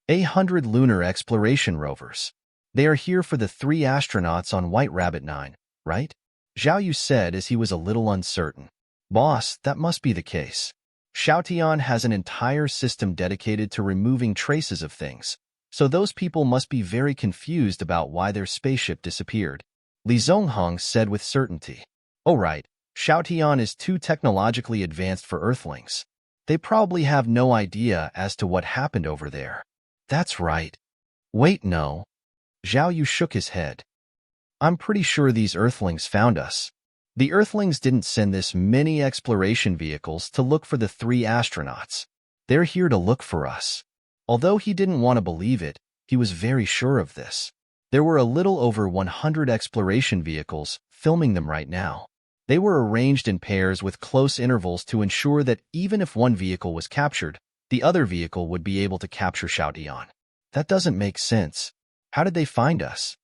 100 lunar exploration rovers. They are here for the 3 astronauts on White Rabbit 9, right? Zhao Yu said as he was a little uncertain. Boss, that must be the case. Xiaotian has an entire system dedicated to removing traces of things, so those people must be very confused about why their spaceship disappeared. Li Zongheng said with certainty. Oh right, Xiaotian is too technologically advanced for Earthlings. They probably have no idea as to what happened over there. That's right. Wait, no. Zhao Yu shook his head. I'm pretty sure these Earthlings found us. The Earthlings didn't send this many exploration vehicles to look for the 3 astronauts. They're here to look for us. Although he didn't want to believe it, he was very sure of this. There were a little over 100 exploration vehicles filming them right now. They were arranged in pairs with close intervals to ensure that even if one vehicle was captured, the other vehicle would be able to capture Xiaotian. That doesn't make sense. How did they find us?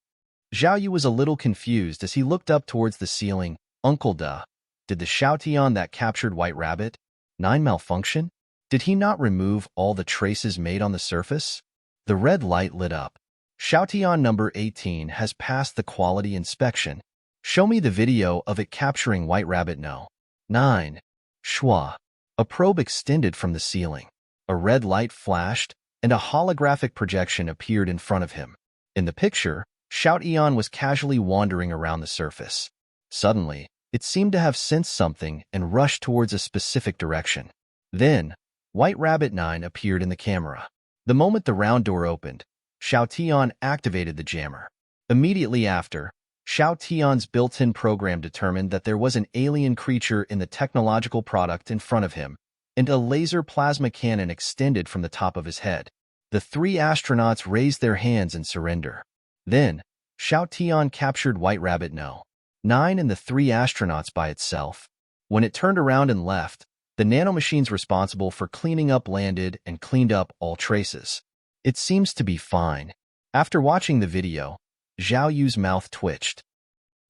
Zhao Yu was a little confused as he looked up towards the ceiling. Uncle Duh, did the Xiaotian that captured White Rabbit 9 malfunction? Did he not remove all the traces made on the surface? The red light lit up. Xiaotian number 18 has passed the quality inspection. Show me the video of it capturing White Rabbit No. 9. Shua. A probe extended from the ceiling. A red light flashed, and a holographic projection appeared in front of him. In the picture, Xiaotian was casually wandering around the surface. Suddenly, it seemed to have sensed something and rushed towards a specific direction. Then, White Rabbit 9 appeared in the camera. The moment the round door opened, Xiaotian activated the jammer. Immediately after, Xiaotian's built-in program determined that there was an alien creature in the technological product in front of him, and a laser plasma cannon extended from the top of his head. The 3 astronauts raised their hands in surrender. Then, Xiaotian captured White Rabbit No. 9 and the 3 astronauts by itself. When it turned around and left, the nanomachines responsible for cleaning up landed and cleaned up all traces. It seems to be fine. After watching the video, Zhao Yu's mouth twitched.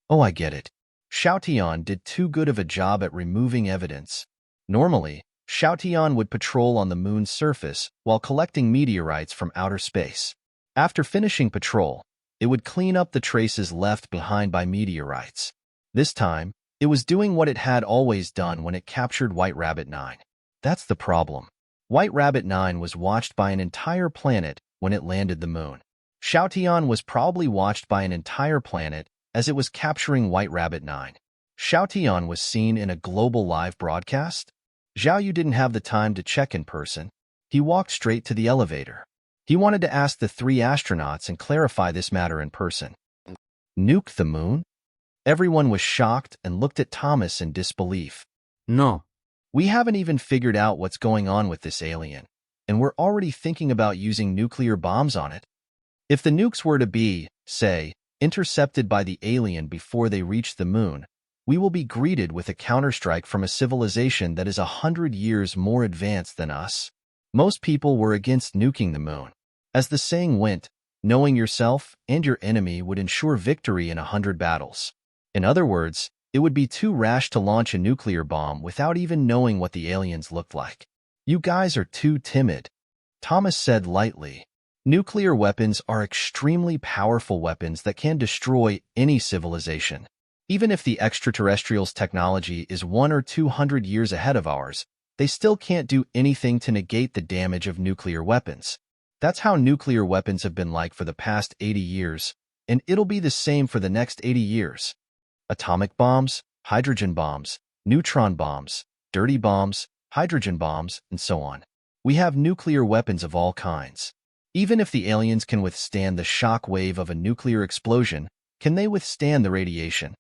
Oh, I get it. Xiaotian did too good of a job at removing evidence. Normally, Xiaotian would patrol on the moon's surface while collecting meteorites from outer space. After finishing patrol, it would clean up the traces left behind by meteorites. This time, it was doing what it had always done when it captured White Rabbit 9. That's the problem. White Rabbit 9 was watched by an entire planet when it landed the moon. Xiaotian was probably watched by an entire planet as it was capturing White Rabbit 9. Xiaotian was seen in a global live broadcast. Zhao Yu didn't have the time to check in person. He walked straight to the elevator. He wanted to ask the 3 astronauts and clarify this matter in person. Nuke the moon? Everyone was shocked and looked at Thomas in disbelief. No. We haven't even figured out what's going on with this alien, and we're already thinking about using nuclear bombs on it. If the nukes were to be, say, intercepted by the alien before they reach the moon, we will be greeted with a counterstrike from a civilization that is 100 years more advanced than us. Most people were against nuking the moon. As the saying went, knowing yourself and your enemy would ensure victory in 100 battles. In other words, it would be too rash to launch a nuclear bomb without even knowing what the aliens looked like. You guys are too timid, Thomas said lightly. Nuclear weapons are extremely powerful weapons that can destroy any civilization. Even if the extraterrestrials' technology is 100 or 200 years ahead of ours, they still can't do anything to negate the damage of nuclear weapons. That's how nuclear weapons have been like for the past 80 years, and it'll be the same for the next 80 years. Atomic bombs, hydrogen bombs, neutron bombs, dirty bombs, hydrogen bombs, and so on. We have nuclear weapons of all kinds. Even if the aliens can withstand the shock wave of a nuclear explosion, can they withstand the radiation?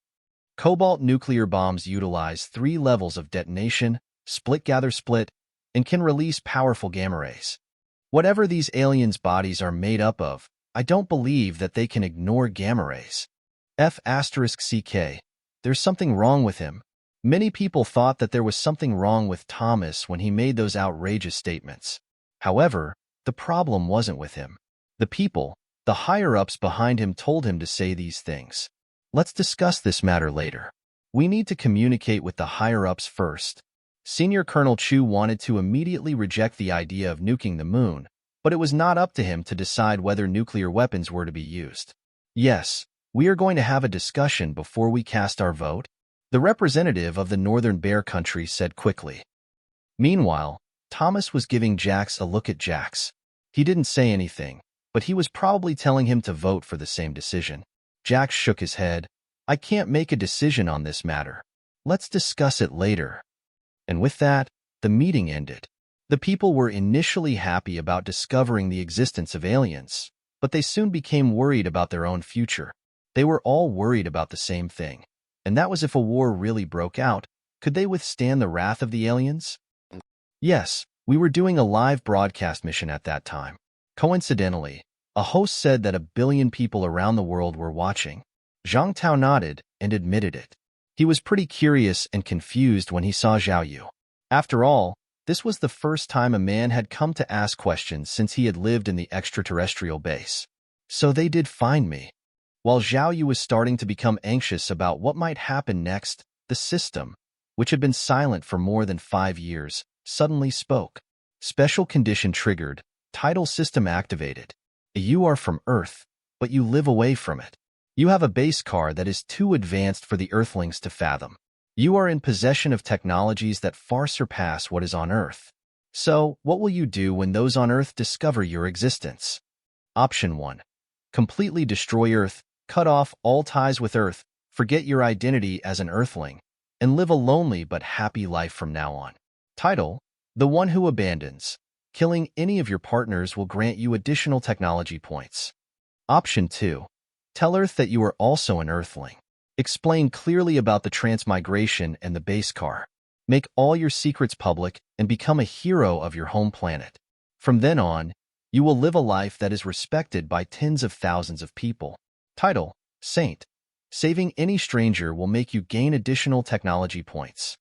Cobalt nuclear bombs utilize 3 levels of detonation, split-gather-split, and can release powerful gamma rays. Whatever these aliens' bodies are made up of, I don't believe that they can ignore gamma rays. F***CK. There's something wrong with him. Many people thought that there was something wrong with Thomas when he made those outrageous statements. However, the problem wasn't with him. The people, the higher-ups behind him told him to say these things. Let's discuss this matter later. We need to communicate with the higher-ups first. Senior Colonel Chu wanted to immediately reject the idea of nuking the moon, but it was not up to him to decide whether nuclear weapons were to be used. Yes, we are going to have a discussion before we cast our vote, the representative of the Northern Bear Country said quickly. Meanwhile, Thomas was giving Jax a look at Jax. He didn't say anything, but he was probably telling him to vote for the same decision. Jax shook his head. I can't make a decision on this matter. Let's discuss it later. And with that, the meeting ended. The people were initially happy about discovering the existence of aliens, but they soon became worried about their own future. They were all worried about the same thing, and that was if a war really broke out, could they withstand the wrath of the aliens? Yes, we were doing a live broadcast mission at that time. Coincidentally, a host said that 1 billion people around the world were watching. Zhang Tao nodded and admitted it. He was pretty curious and confused when he saw Zhao Yu. After all, this was the first time a man had come to ask questions since he had lived in the extraterrestrial base. So they did find me. While Zhao Yu was starting to become anxious about what might happen next, the system, which had been silent for more than 5 years, suddenly spoke. Special condition triggered, tidal system activated. You are from Earth, but you live away from it. You have a base car that is too advanced for the Earthlings to fathom. You are in possession of technologies that far surpass what is on Earth. So, what will you do when those on Earth discover your existence? Option 1. Completely destroy Earth, cut off all ties with Earth, forget your identity as an Earthling, and live a lonely but happy life from now on. Title: The One Who Abandons. Killing any of your partners will grant you additional technology points. Option 2. Tell Earth that you are also an Earthling. Explain clearly about the transmigration and the base car. Make all your secrets public and become a hero of your home planet. From then on, you will live a life that is respected by tens of thousands of people. Title: Saint. Saving any stranger will make you gain additional technology points.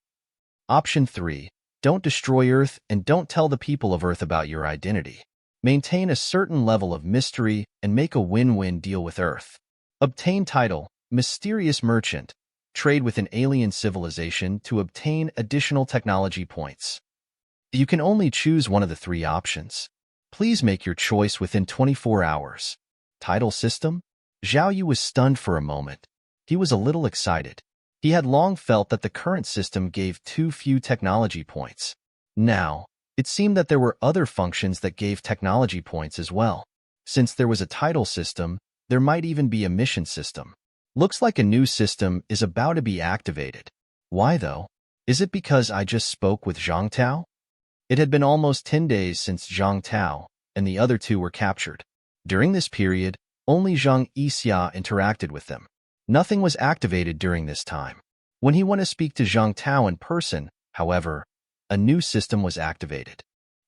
Option 3. Don't destroy Earth and don't tell the people of Earth about your identity. Maintain a certain level of mystery and make a win-win deal with Earth. Obtain title: Mysterious Merchant. Trade with an alien civilization to obtain additional technology points. You can only choose one of the 3 options. Please make your choice within 24 hours. Title system? Zhao Yu was stunned for a moment. He was a little excited. He had long felt that the current system gave too few technology points. Now, it seemed that there were other functions that gave technology points as well. Since there was a title system, there might even be a mission system. Looks like a new system is about to be activated. Why though? Is it because I just spoke with Zhang Tao? It had been almost 10 days since Zhang Tao and the other 2 were captured. During this period, only Zhang Yixia interacted with them. Nothing was activated during this time. When he went to speak to Zhang Tao in person, however, a new system was activated.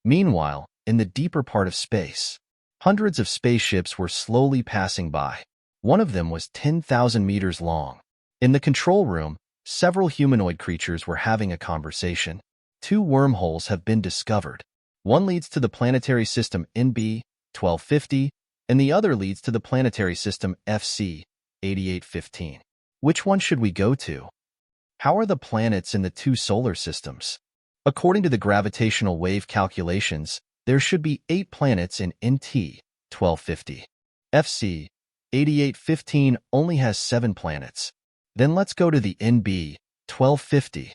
Meanwhile, in the deeper part of space, hundreds of spaceships were slowly passing by. One of them was 10,000 meters long. In the control room, several humanoid creatures were having a conversation. 2 wormholes have been discovered. One leads to the planetary system NB 1250, and the other leads to the planetary system FC 8815. Which one should we go to? How are the planets in the 2 solar systems? According to the gravitational wave calculations, there should be 8 planets in NT 1250. FC 8815 only has 7 planets. Then let's go to the NB 1250.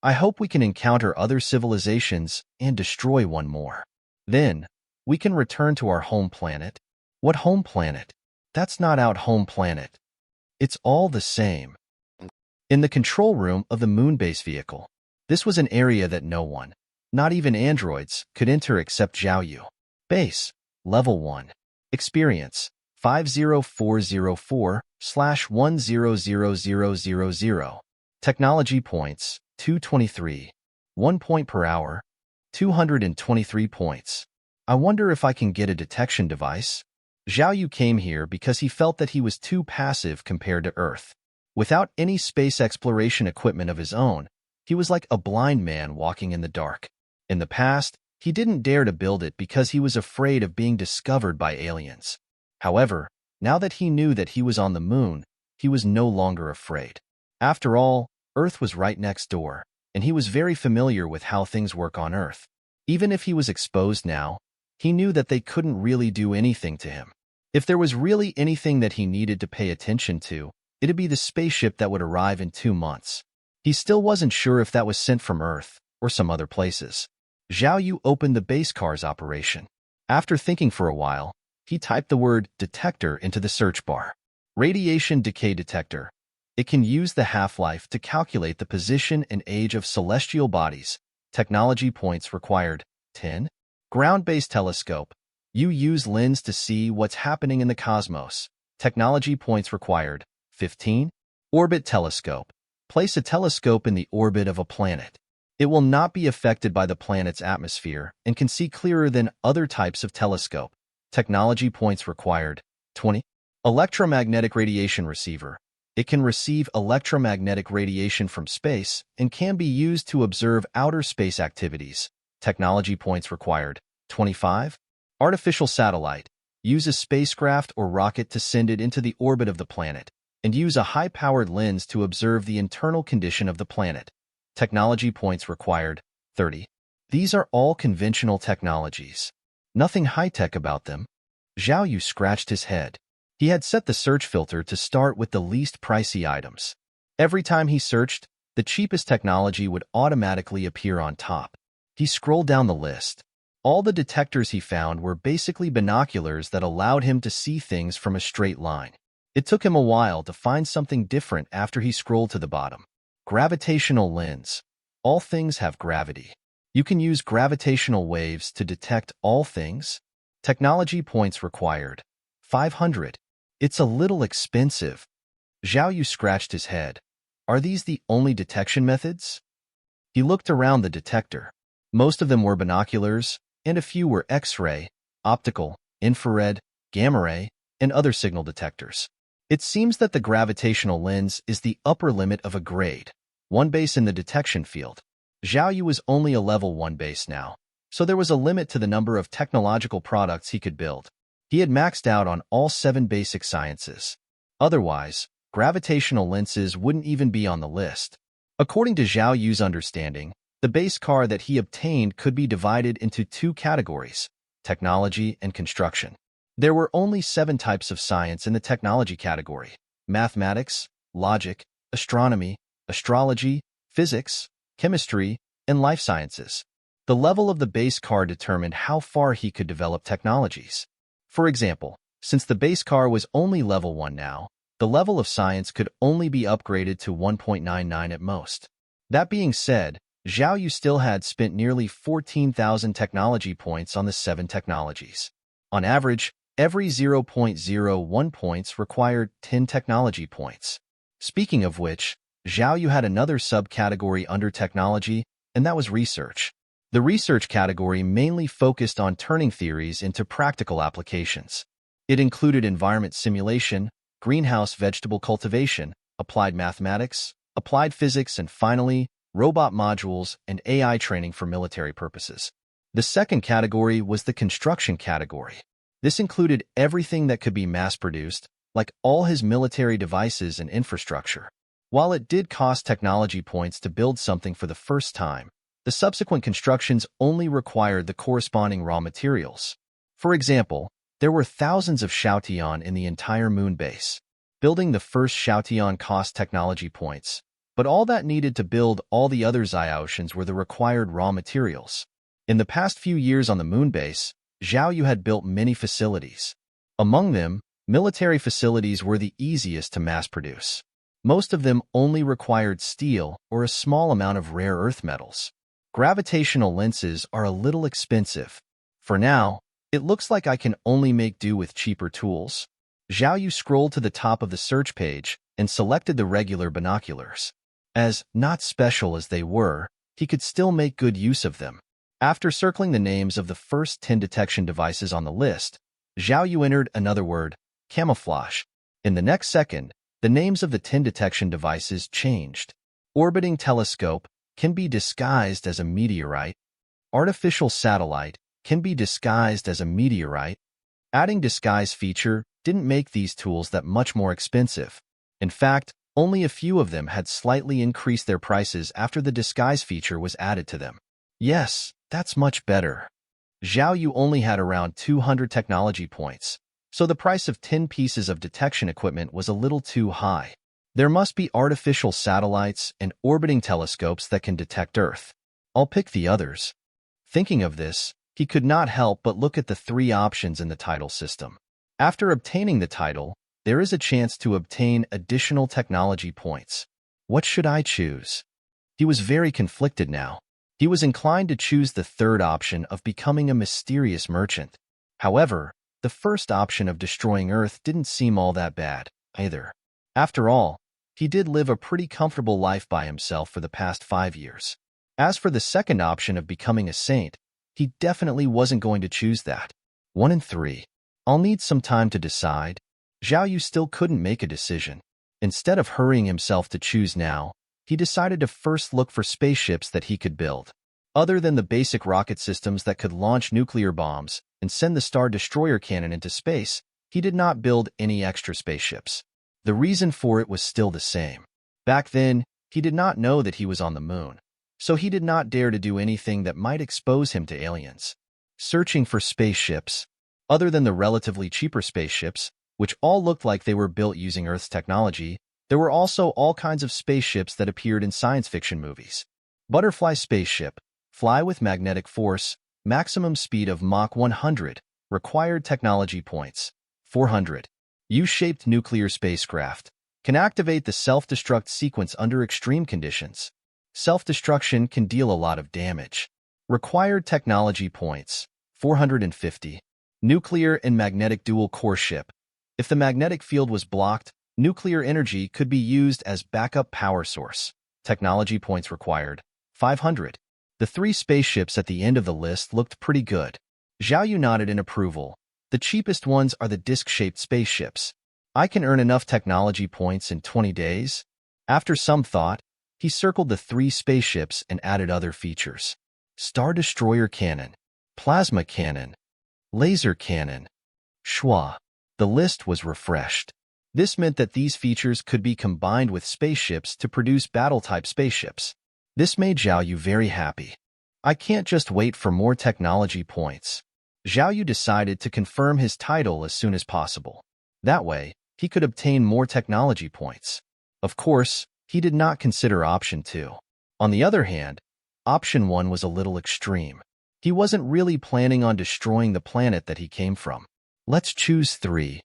I hope we can encounter other civilizations and destroy one more. Then, we can return to our home planet. What home planet? That's not our home planet. It's all the same. In the control room of the moon-base vehicle, this was an area that no one, not even androids, could enter except Zhao Yu. Base, Level 1. Experience, 50404/100000. Technology points, 223. 1 point per hour, 223 points. I wonder if I can get a detection device? Zhao Yu came here because he felt that he was too passive compared to Earth. Without any space exploration equipment of his own, he was like a blind man walking in the dark. In the past, he didn't dare to build it because he was afraid of being discovered by aliens. However, now that he knew that he was on the moon, he was no longer afraid. After all, Earth was right next door, and he was very familiar with how things work on Earth. Even if he was exposed now, he knew that they couldn't really do anything to him. If there was really anything that he needed to pay attention to, it'd be the spaceship that would arrive in 2 months. He still wasn't sure if that was sent from Earth or some other places. Zhao Yu opened the base car's operation. After thinking for a while, he typed the word detector into the search bar. Radiation decay detector. It can use the half-life to calculate the position and age of celestial bodies. Technology points required, 10. Ground-based telescope. You use lens to see what's happening in the cosmos. Technology points required, 15. Orbit telescope. Place a telescope in the orbit of a planet. It will not be affected by the planet's atmosphere and can see clearer than other types of telescope. Technology points required, 20. Electromagnetic radiation receiver. It can receive electromagnetic radiation from space and can be used to observe outer space activities. Technology points required, 25. Artificial satellite. Use a spacecraft or rocket to send it into the orbit of the planet, and use a high-powered lens to observe the internal condition of the planet. Technology points required, 30. These are all conventional technologies. Nothing high-tech about them. Zhao Yu scratched his head. He had set the search filter to start with the least pricey items. Every time he searched, the cheapest technology would automatically appear on top. He scrolled down the list. All the detectors he found were basically binoculars that allowed him to see things from a straight line. It took him a while to find something different after he scrolled to the bottom. Gravitational lens. All things have gravity. You can use gravitational waves to detect all things. Technology points required, 500. It's a little expensive. Zhao Yu scratched his head. Are these the only detection methods? He looked around the detector. Most of them were binoculars, and a few were X-ray, optical, infrared, gamma ray, and other signal detectors. It seems that the gravitational lens is the upper limit of a grade 1 base in the detection field. Zhao Yu was only a level 1 base now, so there was a limit to the number of technological products he could build. He had maxed out on all 7 basic sciences. Otherwise, gravitational lenses wouldn't even be on the list. According to Zhao Yu's understanding, the base car that he obtained could be divided into 2 categories, technology and construction. There were only 7 types of science in the technology category: mathematics, logic, astronomy, astrology, physics, chemistry, and life sciences. The level of the base car determined how far he could develop technologies. For example, since the base car was only level 1 now, the level of science could only be upgraded to 1.99 at most. That being said, Zhao Yu still had spent nearly 14,000 technology points on the 7 technologies. On average, every 0.01 points required 10 technology points. Speaking of which, Zhao Yu had another subcategory under technology, and that was research. The research category mainly focused on turning theories into practical applications. It included environment simulation, greenhouse vegetable cultivation, applied mathematics, applied physics, and finally, robot modules and AI training for military purposes. The second category was the construction category. This included everything that could be mass-produced, like all his military devices and infrastructure. While it did cost technology points to build something for the first time, the subsequent constructions only required the corresponding raw materials. For example, there were thousands of Xiaotian in the entire moon base. Building the first Xiaotian cost technology points, but all that needed to build all the other Ziotians were the required raw materials. In the past few years on the moon base, Zhao Yu had built many facilities. Among them, military facilities were the easiest to mass produce. Most of them only required steel or a small amount of rare earth metals. Gravitational lenses are a little expensive. For now, it looks like I can only make do with cheaper tools. Zhao Yu scrolled to the top of the search page and selected the regular binoculars. As not special as they were, he could still make good use of them. After circling the names of the first 10 detection devices on the list, Zhao Yu entered another word, camouflage. In the next second, the names of the 10 detection devices changed. Orbiting telescope can be disguised as a meteorite. Artificial satellite can be disguised as a meteorite. Adding disguise feature didn't make these tools that much more expensive. In fact, only a few of them had slightly increased their prices after the disguise feature was added to them. Yes, that's much better. Zhao Yu only had around 200 technology points, so the price of 10 pieces of detection equipment was a little too high. There must be artificial satellites and orbiting telescopes that can detect Earth. I'll pick the others. Thinking of this, he could not help but look at the 3 options in the title system. After obtaining the title, there is a chance to obtain additional technology points. What should I choose? He was very conflicted now. He was inclined to choose the 3rd option of becoming a mysterious merchant. However, the first option of destroying Earth didn't seem all that bad, either. After all, he did live a pretty comfortable life by himself for the past 5 years. As for the second option of becoming a saint, he definitely wasn't going to choose that. 1 and 3. I'll need some time to decide. Zhao Yu still couldn't make a decision. Instead of hurrying himself to choose now, he decided to first look for spaceships that he could build. Other than the basic rocket systems that could launch nuclear bombs and send the Star Destroyer cannon into space, he did not build any extra spaceships. The reason for it was still the same. Back then, he did not know that he was on the moon, so he did not dare to do anything that might expose him to aliens. Searching for spaceships. Other than the relatively cheaper spaceships, which all looked like they were built using Earth's technology, there were also all kinds of spaceships that appeared in science fiction movies. Butterfly spaceship, fly with magnetic force, maximum speed of Mach 100, required technology points, 400. U-shaped nuclear spacecraft, can activate the self-destruct sequence under extreme conditions. Self-destruction can deal a lot of damage. Required technology points, 450. Nuclear and magnetic dual core ship. If the magnetic field was blocked, nuclear energy could be used as backup power source. Technology points required, 500. The 3 spaceships at the end of the list looked pretty good. Zhao Yu nodded in approval. The cheapest ones are the disc-shaped spaceships. I can earn enough technology points in 20 days. After some thought, he circled the 3 spaceships and added other features. Star Destroyer cannon, plasma cannon, laser cannon, schwa. The list was refreshed. This meant that these features could be combined with spaceships to produce battle-type spaceships. This made Zhao Yu very happy. I can't just wait for more technology points. Zhao Yu decided to confirm his title as soon as possible. That way, he could obtain more technology points. Of course, he did not consider option 2. On the other hand, option 1 was a little extreme. He wasn't really planning on destroying the planet that he came from. Let's choose 3.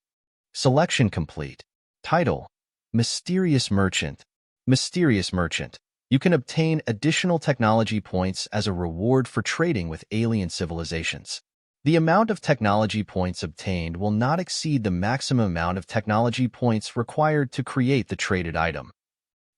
Selection complete. Title: Mysterious Merchant. Mysterious Merchant. You can obtain additional technology points as a reward for trading with alien civilizations. The amount of technology points obtained will not exceed the maximum amount of technology points required to create the traded item.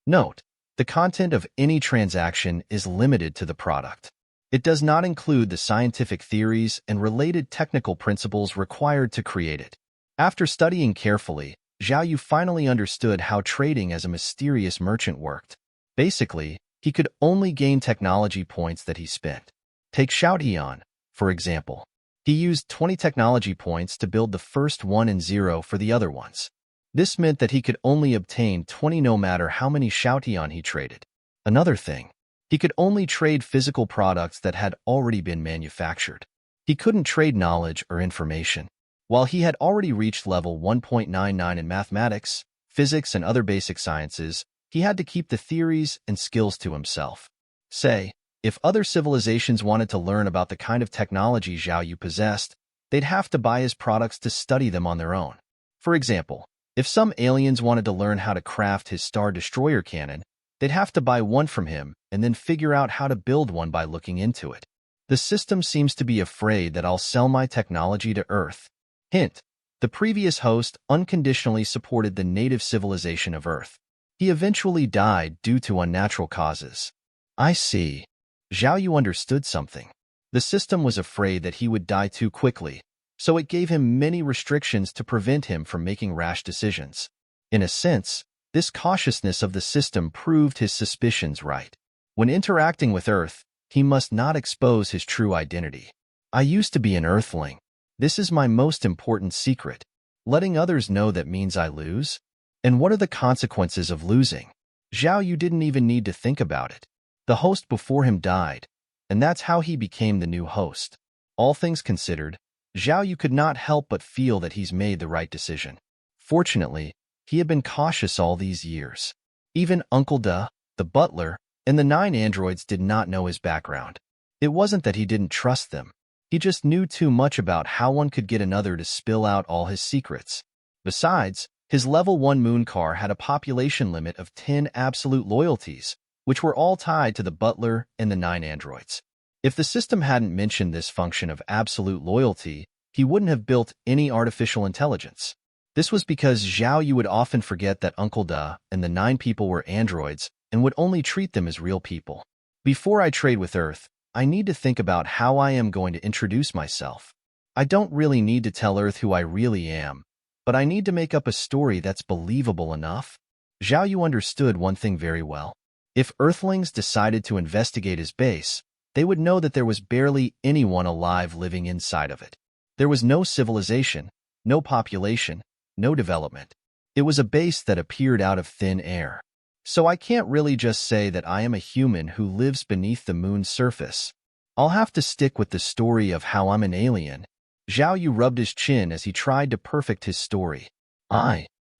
Note: the content of any transaction is limited to the product. It does not include the scientific theories and related technical principles required to create it. After studying carefully, Zhao Yu finally understood how trading as a mysterious merchant worked. Basically, he could only gain technology points that he spent. Take Xiaotian, for example. He used 20 technology points to build the first 1 and 0 for the other ones. This meant that he could only obtain 20 no matter how many Xiaotian he traded. Another thing, he could only trade physical products that had already been manufactured. He couldn't trade knowledge or information. While he had already reached level 1.99 in mathematics, physics, and other basic sciences, he had to keep the theories and skills to himself. Say, if other civilizations wanted to learn about the kind of technology Zhao Yu possessed, they'd have to buy his products to study them on their own. For example, if some aliens wanted to learn how to craft his Star Destroyer cannon, they'd have to buy one from him and then figure out how to build one by looking into it. The system seems to be afraid that I'll sell my technology to Earth. Hint: the previous host unconditionally supported the native civilization of Earth. He eventually died due to unnatural causes. I see. Zhao Yu understood something. The system was afraid that he would die too quickly, so it gave him many restrictions to prevent him from making rash decisions. In a sense, this cautiousness of the system proved his suspicions right. When interacting with Earth, he must not expose his true identity. I used to be an Earthling. This is my most important secret. Letting others know that means I lose? And what are the consequences of losing? Zhao Yu didn't even need to think about it. The host before him died, and that's how he became the new host. All things considered, Zhao Yu could not help but feel that he's made the right decision. Fortunately, he had been cautious all these years. Even Uncle Da, the butler, and the 9 androids did not know his background. It wasn't that he didn't trust them. He just knew too much about how one could get another to spill out all his secrets. Besides, his level 1 moon car had a population limit of 10 absolute loyalties, which were all tied to the butler and the 9 androids. If the system hadn't mentioned this function of absolute loyalty, he wouldn't have built any artificial intelligence. This was because Zhao Yu would often forget that Uncle Da and the 9 people were androids and would only treat them as real people. Before I trade with Earth, I need to think about how I am going to introduce myself. I don't really need to tell Earth who I really am, but I need to make up a story that's believable enough. Zhao Yu understood one thing very well. If Earthlings decided to investigate his base, they would know that there was barely anyone alive living inside of it. There was no civilization, no population, no development. It was a base that appeared out of thin air. So I can't really just say that I am a human who lives beneath the moon's surface. I'll have to stick with the story of how I'm an alien. Zhao Yu rubbed his chin as he tried to perfect his story.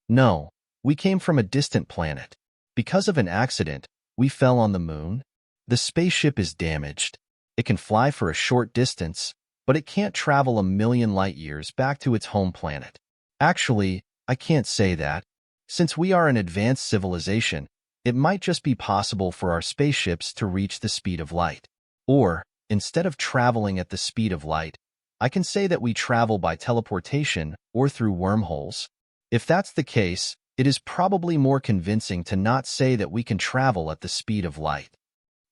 No, we came from a distant planet. Because of an accident, we fell on the moon. The spaceship is damaged. It can fly for a short distance, but it can't travel 1,000,000 light years back to its home planet. Actually, I can't say that. Since we are an advanced civilization, it might just be possible for our spaceships to reach the speed of light. Or, instead of traveling at the speed of light, I can say that we travel by teleportation or through wormholes. If that's the case, it is probably more convincing to not say that we can travel at the speed of light.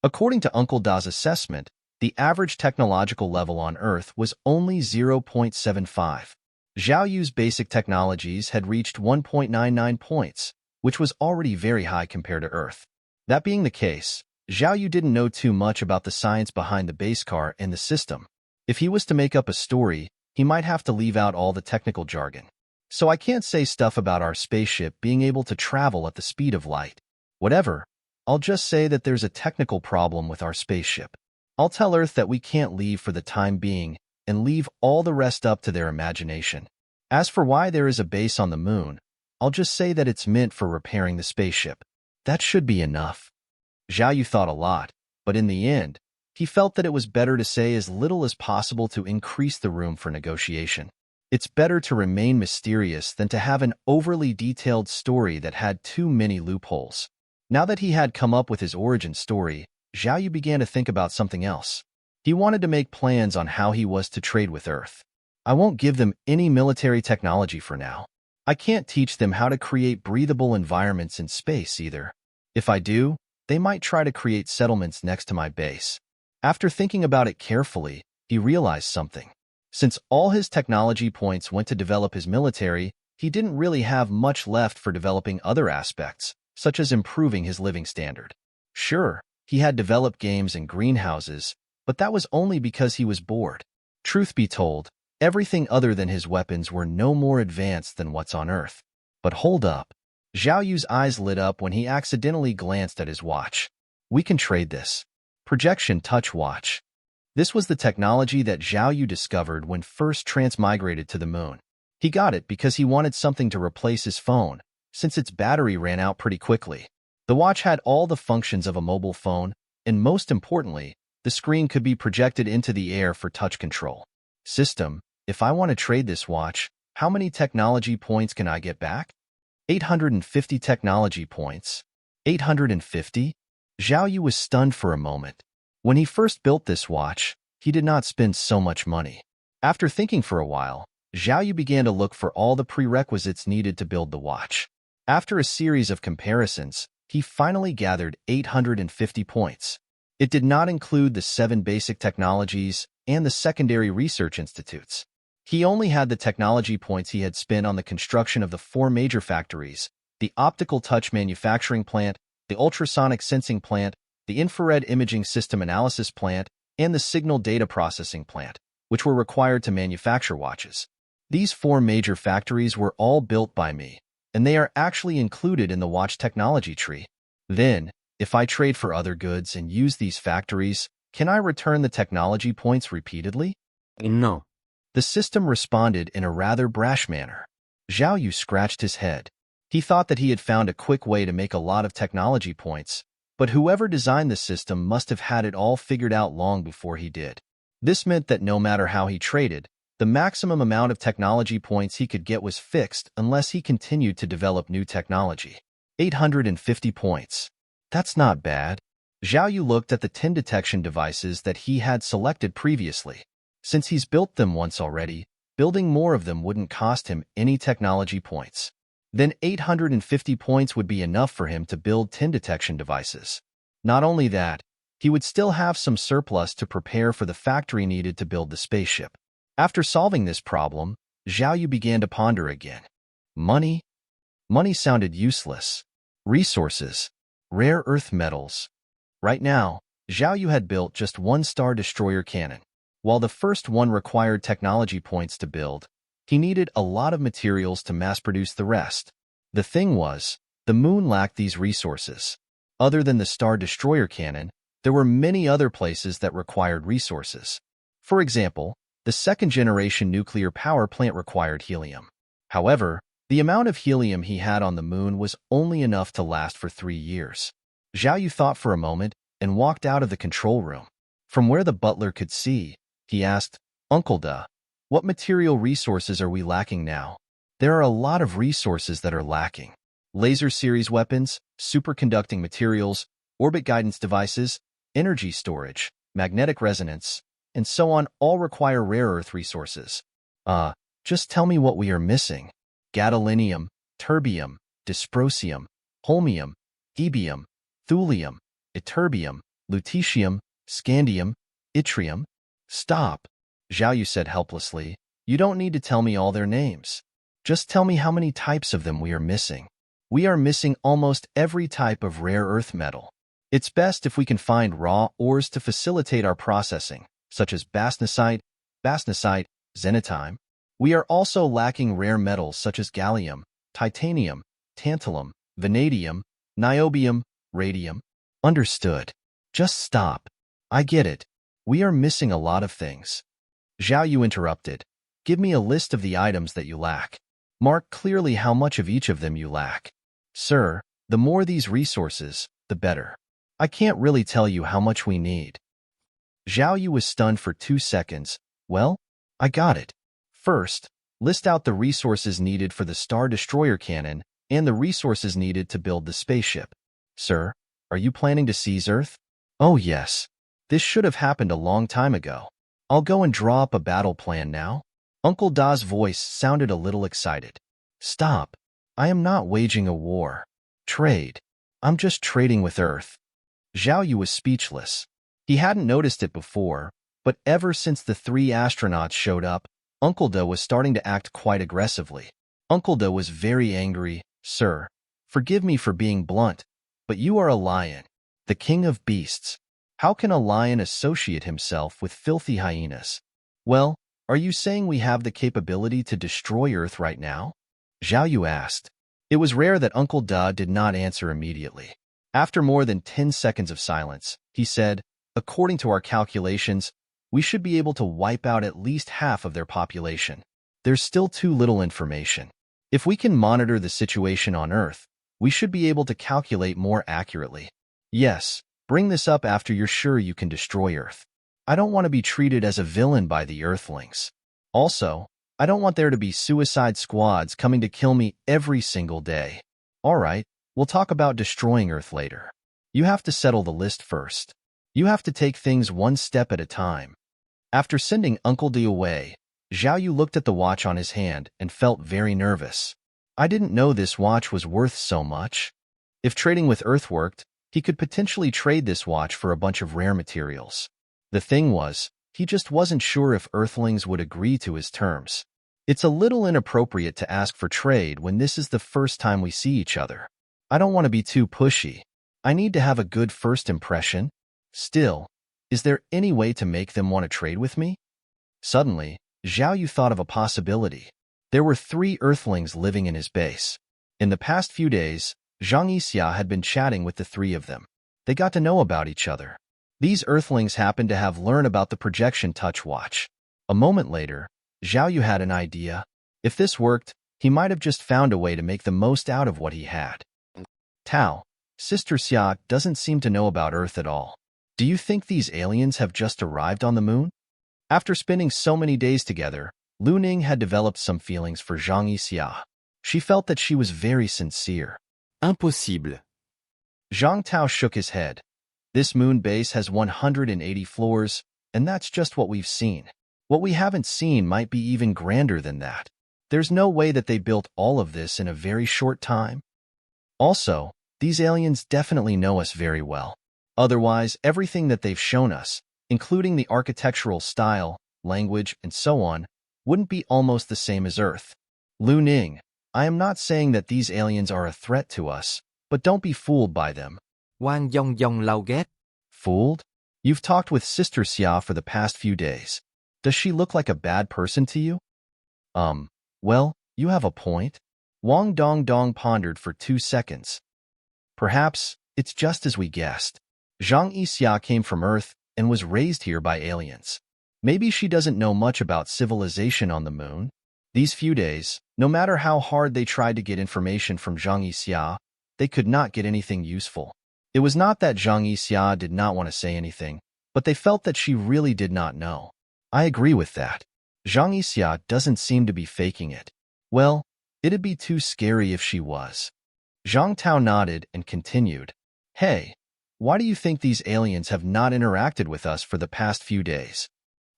According to Uncle Da's assessment, the average technological level on Earth was only 0.75. Zhao Yu's basic technologies had reached 1.99 points, which was already very high compared to Earth. That being the case, Zhao Yu didn't know too much about the science behind the base car and the system. If he was to make up a story, he might have to leave out all the technical jargon. So I can't say stuff about our spaceship being able to travel at the speed of light. Whatever, I'll just say that there's a technical problem with our spaceship. I'll tell Earth that we can't leave for the time being and leave all the rest up to their imagination. As for why there is a base on the moon, I'll just say that it's meant for repairing the spaceship. That should be enough. Zhao Yu thought a lot, but in the end, he felt that it was better to say as little as possible to increase the room for negotiation. It's better to remain mysterious than to have an overly detailed story that had too many loopholes. Now that he had come up with his origin story, Zhao Yu began to think about something else. He wanted to make plans on how he was to trade with Earth. I won't give them any military technology for now. I can't teach them how to create breathable environments in space either. If I do, they might try to create settlements next to my base. After thinking about it carefully, he realized something. Since all his technology points went to develop his military, he didn't really have much left for developing other aspects, such as improving his living standard. Sure, he had developed games and greenhouses, but that was only because he was bored. Truth be told, everything other than his weapons were no more advanced than what's on Earth. But hold up. Zhao Yu's eyes lit up when he accidentally glanced at his watch. We can trade this. Projection touch watch. This was the technology that Zhao Yu discovered when first transmigrated to the moon. He got it because he wanted something to replace his phone, since its battery ran out pretty quickly. The watch had all the functions of a mobile phone, and most importantly, the screen could be projected into the air for touch control. System, if I want to trade this watch, how many technology points can I get back? 850 technology points. 850? Zhao Yu was stunned for a moment. When he first built this watch, he did not spend so much money. After thinking for a while, Zhao Yu began to look for all the prerequisites needed to build the watch. After a series of comparisons, he finally gathered 850 points. It did not include the 7 basic technologies and the secondary research institutes. He only had the technology points he had spent on the construction of the 4 major factories: the optical touch manufacturing plant, the ultrasonic sensing plant, the infrared imaging system analysis plant, and the signal data processing plant, which were required to manufacture watches. These 4 major factories were all built by me, and they are actually included in the watch technology tree. Then, if I trade for other goods and use these factories, can I return the technology points repeatedly? No. The system responded in a rather brash manner. Zhao Yu scratched his head. He thought that he had found a quick way to make a lot of technology points, but whoever designed the system must have had it all figured out long before he did. This meant that no matter how he traded, the maximum amount of technology points he could get was fixed unless he continued to develop new technology. 850 points. That's not bad. Zhao Yu looked at the tin detection devices that he had selected previously. Since he's built them once already, building more of them wouldn't cost him any technology points. Then 850 points would be enough for him to build tin detection devices. Not only that, he would still have some surplus to prepare for the factory needed to build the spaceship. After solving this problem, Zhao Yu began to ponder again. Money? Money sounded useless. Resources. Rare earth metals. Right now, Zhao Yu had built just one Star Destroyer cannon. While the first one required technology points to build, he needed a lot of materials to mass-produce the rest. The thing was, the moon lacked these resources. Other than the Star Destroyer cannon, there were many other places that required resources. For example, the second-generation nuclear power plant required helium. However, the amount of helium he had on the moon was only enough to last for 3 years. Zhao Yu thought for a moment and walked out of the control room. From where the butler could see, he asked, "Uncle Da, what material resources are we lacking now?" "There are a lot of resources that are lacking. Laser series weapons, superconducting materials, orbit guidance devices, energy storage, magnetic resonance, and so on all require rare earth resources. Just tell me what we are missing." Gadolinium, terbium, dysprosium, holmium, hebium, thulium, ytterbium, lutetium, scandium, yttrium. "Stop," Zhao Yu said helplessly. "You don't need to tell me all their names. Just tell me how many types of them we are missing." "We are missing almost every type of rare earth metal. It's best if we can find raw ores to facilitate our processing, such as bastnasite, xenotime. We are also lacking rare metals such as gallium, titanium, tantalum, vanadium, niobium, radium." "Understood. Just stop. I get it. We are missing a lot of things." Zhao Yu interrupted. "Give me a list of the items that you lack. Mark clearly how much of each of them you lack." "Sir, the more these resources, the better. I can't really tell you how much we need." Zhao Yu was stunned for 2 seconds. "Well, I got it. First, list out the resources needed for the Star Destroyer cannon and the resources needed to build the spaceship." "Sir, are you planning to seize Earth?" "Oh yes. This should have happened a long time ago. I'll go and draw up a battle plan now." Uncle Da's voice sounded a little excited. "Stop. I am not waging a war. Trade. I'm just trading with Earth." Zhao Yu was speechless. He hadn't noticed it before, but ever since the 3 astronauts showed up, Uncle Da was starting to act quite aggressively. Uncle Da was very angry. "Sir, forgive me for being blunt, but you are a lion, the king of beasts. How can a lion associate himself with filthy hyenas?" "Well, are you saying we have the capability to destroy Earth right now?" Zhao Yu asked. It was rare that Uncle Da did not answer immediately. After more than 10 seconds of silence, he said, "According to our calculations, we should be able to wipe out at least half of their population. There's still too little information. If we can monitor the situation on Earth, we should be able to calculate more accurately. Yes, bring this up after you're sure you can destroy Earth. I don't want to be treated as a villain by the Earthlings. Also, I don't want there to be suicide squads coming to kill me every single day." "All right, we'll talk about destroying Earth later. You have to settle the list first. You have to take things one step at a time." After sending Uncle D away, Zhao Yu looked at the watch on his hand and felt very nervous. "I didn't know this watch was worth so much." If trading with Earth worked, he could potentially trade this watch for a bunch of rare materials. The thing was, he just wasn't sure if Earthlings would agree to his terms. It's a little inappropriate to ask for trade when this is the first time we see each other. I don't want to be too pushy. I need to have a good first impression. Still, is there any way to make them want to trade with me? Suddenly, Zhao Yu thought of a possibility. There were 3 Earthlings living in his base. In the past few days, Zhang Yixia had been chatting with the 3 of them. They got to know about each other. These Earthlings happened to have learned about the projection touch watch. A moment later, Zhao Yu had an idea. If this worked, he might have just found a way to make the most out of what he had. Tao, Sister Xia doesn't seem to know about Earth at all. Do you think these aliens have just arrived on the moon? After spending so many days together, Lu Ning had developed some feelings for Zhang Yixia. She felt that she was very sincere. Impossible. Zhang Tao shook his head. This moon base has 180 floors, and that's just what we've seen. What we haven't seen might be even grander than that. There's no way that they built all of this in a very short time. Also, these aliens definitely know us very well. Otherwise, everything that they've shown us, including the architectural style, language, and so on, wouldn't be almost the same as Earth. Lu Ning, I am not saying that these aliens are a threat to us, but don't be fooled by them. Wang Yong Yong lau ghét. Fooled? You've talked with Sister Xia for the past few days. Does she look like a bad person to you? Well, you have a point. Wang Dong Dong pondered for 2 seconds. Perhaps it's just as we guessed. Zhang Yixia came from Earth and was raised here by aliens. Maybe she doesn't know much about civilization on the moon. These few days, no matter how hard they tried to get information from Zhang Yixia, they could not get anything useful. It was not that Zhang Yixia did not want to say anything, but they felt that she really did not know. I agree with that. Zhang Yixia doesn't seem to be faking it. Well, it'd be too scary if she was. Zhang Tao nodded and continued. Hey, why do you think these aliens have not interacted with us for the past few days?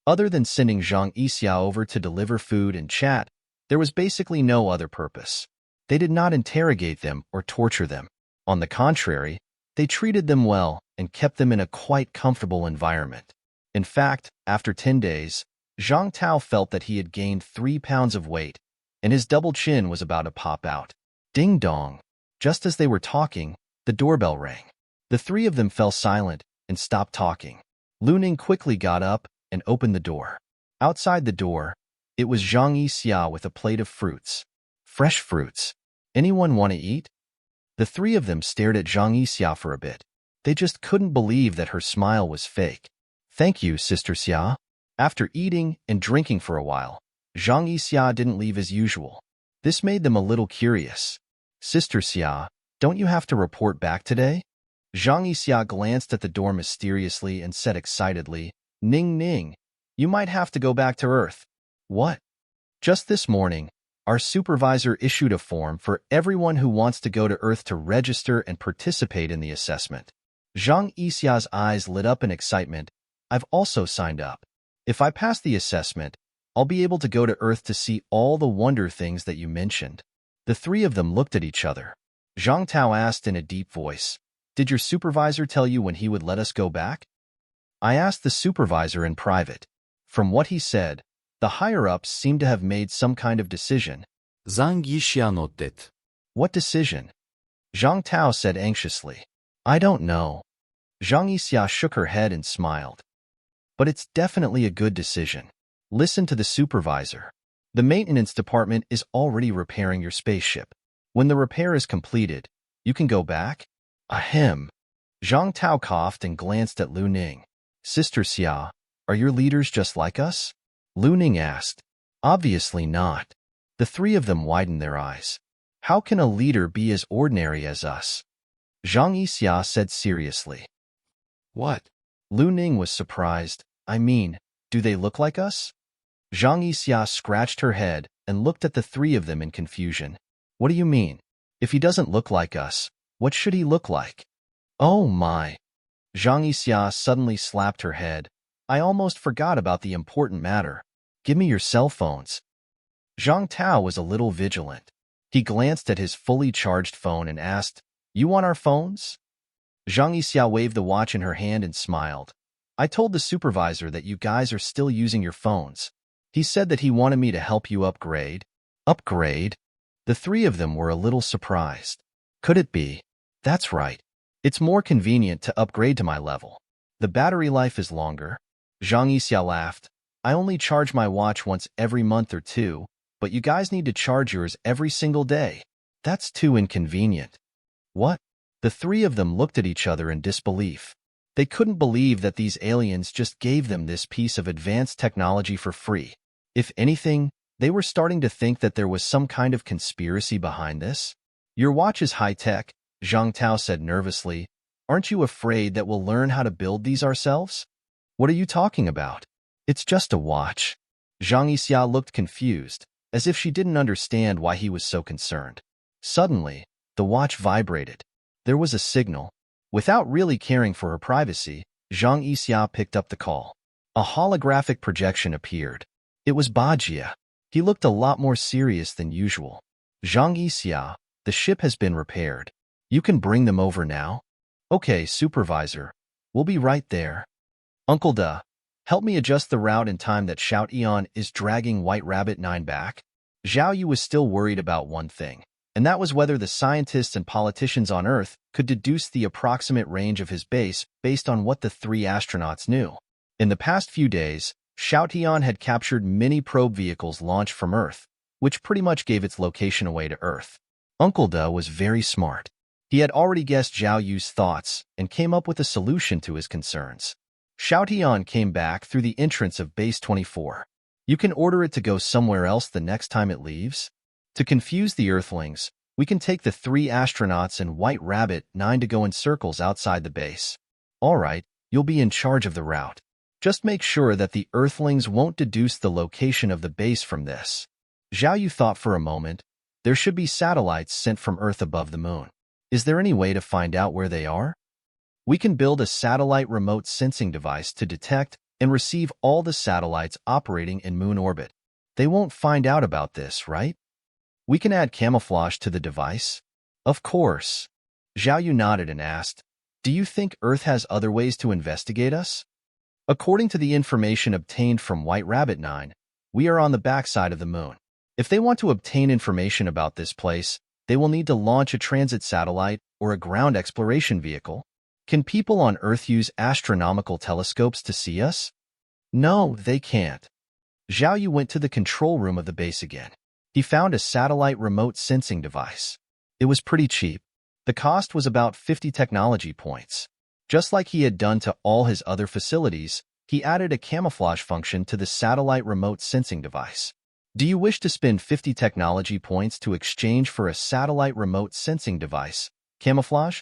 Other than sending Zhang Yixia over to deliver food and chat, there was basically no other purpose. They did not interrogate them or torture them. On the contrary, they treated them well and kept them in a quite comfortable environment. In fact, after 10 days, Zhang Tao felt that he had gained 3 pounds of weight, and his double chin was about to pop out. Ding dong. Just as they were talking, the doorbell rang. The 3 of them fell silent and stopped talking. Lu Ning quickly got up and opened the door. Outside the door, it was Zhang Yixia with a plate of fruits. Fresh fruits. Anyone want to eat? The 3 of them stared at Zhang Yixia for a bit. They just couldn't believe that her smile was fake. Thank you, Sister Xia. After eating and drinking for a while, Zhang Yixia didn't leave as usual. This made them a little curious. Sister Xia, don't you have to report back today? Zhang Yixia glanced at the door mysteriously and said excitedly, Ning Ning, you might have to go back to Earth. What? Just this morning, our supervisor issued a form for everyone who wants to go to Earth to register and participate in the assessment. Zhang Yixia's eyes lit up in excitement. I've also signed up. If I pass the assessment, I'll be able to go to Earth to see all the wonder things that you mentioned. The 3 of them looked at each other. Zhang Tao asked in a deep voice, Did your supervisor tell you when he would let us go back? I asked the supervisor in private. From what he said, the higher-ups seem to have made some kind of decision. Zhang Yixia nodded. What decision? Zhang Tao said anxiously. I don't know. Zhang Yixia shook her head and smiled. But it's definitely a good decision. Listen to the supervisor. The maintenance department is already repairing your spaceship. When the repair is completed, you can go back? Ahem. Zhang Tao coughed and glanced at Lu Ning. Sister Xia, are your leaders just like us? Lu Ning asked. Obviously not. The 3 of them widened their eyes. How can a leader be as ordinary as us? Zhang Yixia said seriously. What? Lu Ning was surprised. I mean, do they look like us? Zhang Yixia scratched her head and looked at the 3 of them in confusion. What do you mean? If he doesn't look like us, what should he look like? Oh my. Zhang Yixia suddenly slapped her head. I almost forgot about the important matter. Give me your cell phones. Zhang Tao was a little vigilant. He glanced at his fully charged phone and asked, You want our phones? Zhang Yixia waved the watch in her hand and smiled. I told the supervisor that you guys are still using your phones. He said that he wanted me to help you upgrade. Upgrade? The 3 of them were a little surprised. Could it be? That's right. It's more convenient to upgrade to my level. The battery life is longer. Zhang Yixia laughed. I only charge my watch once every month or 2, but you guys need to charge yours every single day. That's too inconvenient. What? The 3 of them looked at each other in disbelief. They couldn't believe that these aliens just gave them this piece of advanced technology for free. If anything, they were starting to think that there was some kind of conspiracy behind this. Your watch is high-tech, Zhang Tao said nervously. Aren't you afraid that we'll learn how to build these ourselves? What are you talking about? It's just a watch. Zhang Yixia looked confused, as if she didn't understand why he was so concerned. Suddenly, the watch vibrated. There was a signal. Without really caring for her privacy, Zhang Yixia picked up the call. A holographic projection appeared. It was Bajia. He looked a lot more serious than usual. Zhang Yixia, the ship has been repaired. You can bring them over now? Okay, supervisor. We'll be right there. Uncle Da, help me adjust the route in time that Shout Eon is dragging White Rabbit 9 back. Zhao Yu was still worried about one thing, and that was whether the scientists and politicians on Earth could deduce the approximate range of his base based on what the 3 astronauts knew. In the past few days, Shout Eon had captured many probe vehicles launched from Earth, which pretty much gave its location away to Earth. Uncle Da was very smart. He had already guessed Zhao Yu's thoughts and came up with a solution to his concerns. Shout Eon came back through the entrance of Base 24. You can order it to go somewhere else the next time it leaves. To confuse the Earthlings, we can take the 3 astronauts and White Rabbit 9 to go in circles outside the base. All right, you'll be in charge of the route. Just make sure that the Earthlings won't deduce the location of the base from this. Zhao Yu thought for a moment. There should be satellites sent from Earth above the moon. Is there any way to find out where they are? We can build a satellite remote sensing device to detect and receive all the satellites operating in moon orbit. They won't find out about this, right? We can add camouflage to the device? Of course. Zhao Yu nodded and asked, do you think Earth has other ways to investigate us? According to the information obtained from White Rabbit 9, we are on the backside of the moon. If they want to obtain information about this place, they will need to launch a transit satellite or a ground exploration vehicle. Can people on Earth use astronomical telescopes to see us? No, they can't. Zhao Yu went to the control room of the base again. He found a satellite remote sensing device. It was pretty cheap. The cost was about 50 technology points. Just like he had done to all his other facilities, he added a camouflage function to the satellite remote sensing device. Do you wish to spend 50 technology points to exchange for a satellite remote sensing device, camouflage?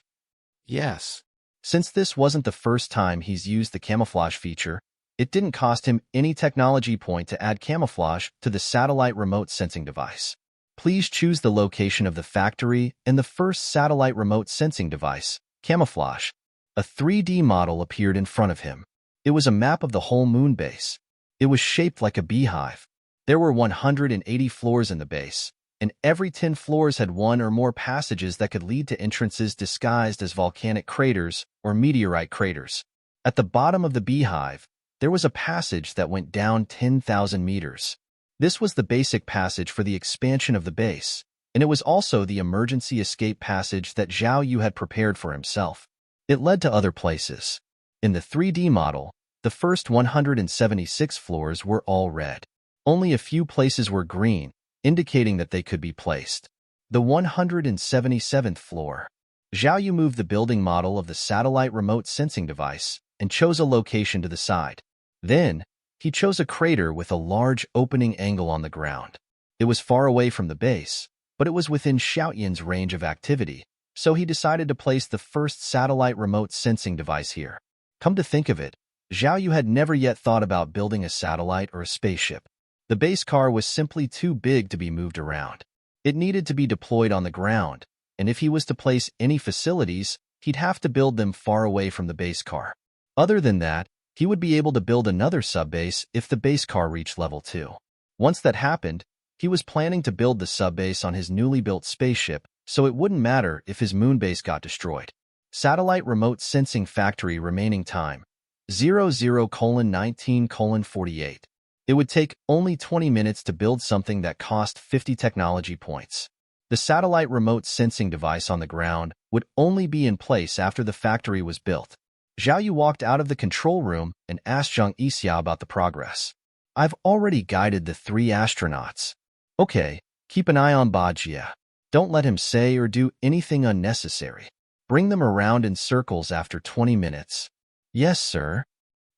Yes. Since this wasn't the first time he's used the camouflage feature, it didn't cost him any technology point to add camouflage to the satellite remote sensing device. Please choose the location of the factory and the first satellite remote sensing device, camouflage. A 3D model appeared in front of him. It was a map of the whole moon base. It was shaped like a beehive. There were 180 floors in the base, and every 10 floors had one or more passages that could lead to entrances disguised as volcanic craters or meteorite craters. At the bottom of the beehive, there was a passage that went down 10,000 meters. This was the basic passage for the expansion of the base, and it was also the emergency escape passage that Zhao Yu had prepared for himself. It led to other places. In the 3D model, the first 176 floors were all red. Only a few places were green, indicating that they could be placed. The 177th floor. Zhao Yu moved the building model of the satellite remote sensing device and chose a location to the side. Then, he chose a crater with a large opening angle on the ground. It was far away from the base, but it was within Xiaoyan's range of activity, so he decided to place the first satellite remote sensing device here. Come to think of it, Zhao Yu had never yet thought about building a satellite or a spaceship. The base car was simply too big to be moved around. It needed to be deployed on the ground, and if he was to place any facilities, he'd have to build them far away from the base car. Other than that, he would be able to build another subbase if the base car reached level 2. Once that happened, he was planning to build the subbase on his newly built spaceship, so it wouldn't matter if his moon base got destroyed. Satellite Remote Sensing Factory remaining time, 00:19:48. It would take only 20 minutes to build something that cost 50 technology points. The satellite remote sensing device on the ground would only be in place after the factory was built. Zhao Yu walked out of the control room and asked Zhang Yixia about the progress. I've already guided the 3 astronauts. Okay, keep an eye on Bajia. Don't let him say or do anything unnecessary. Bring them around in circles after 20 minutes. Yes, sir.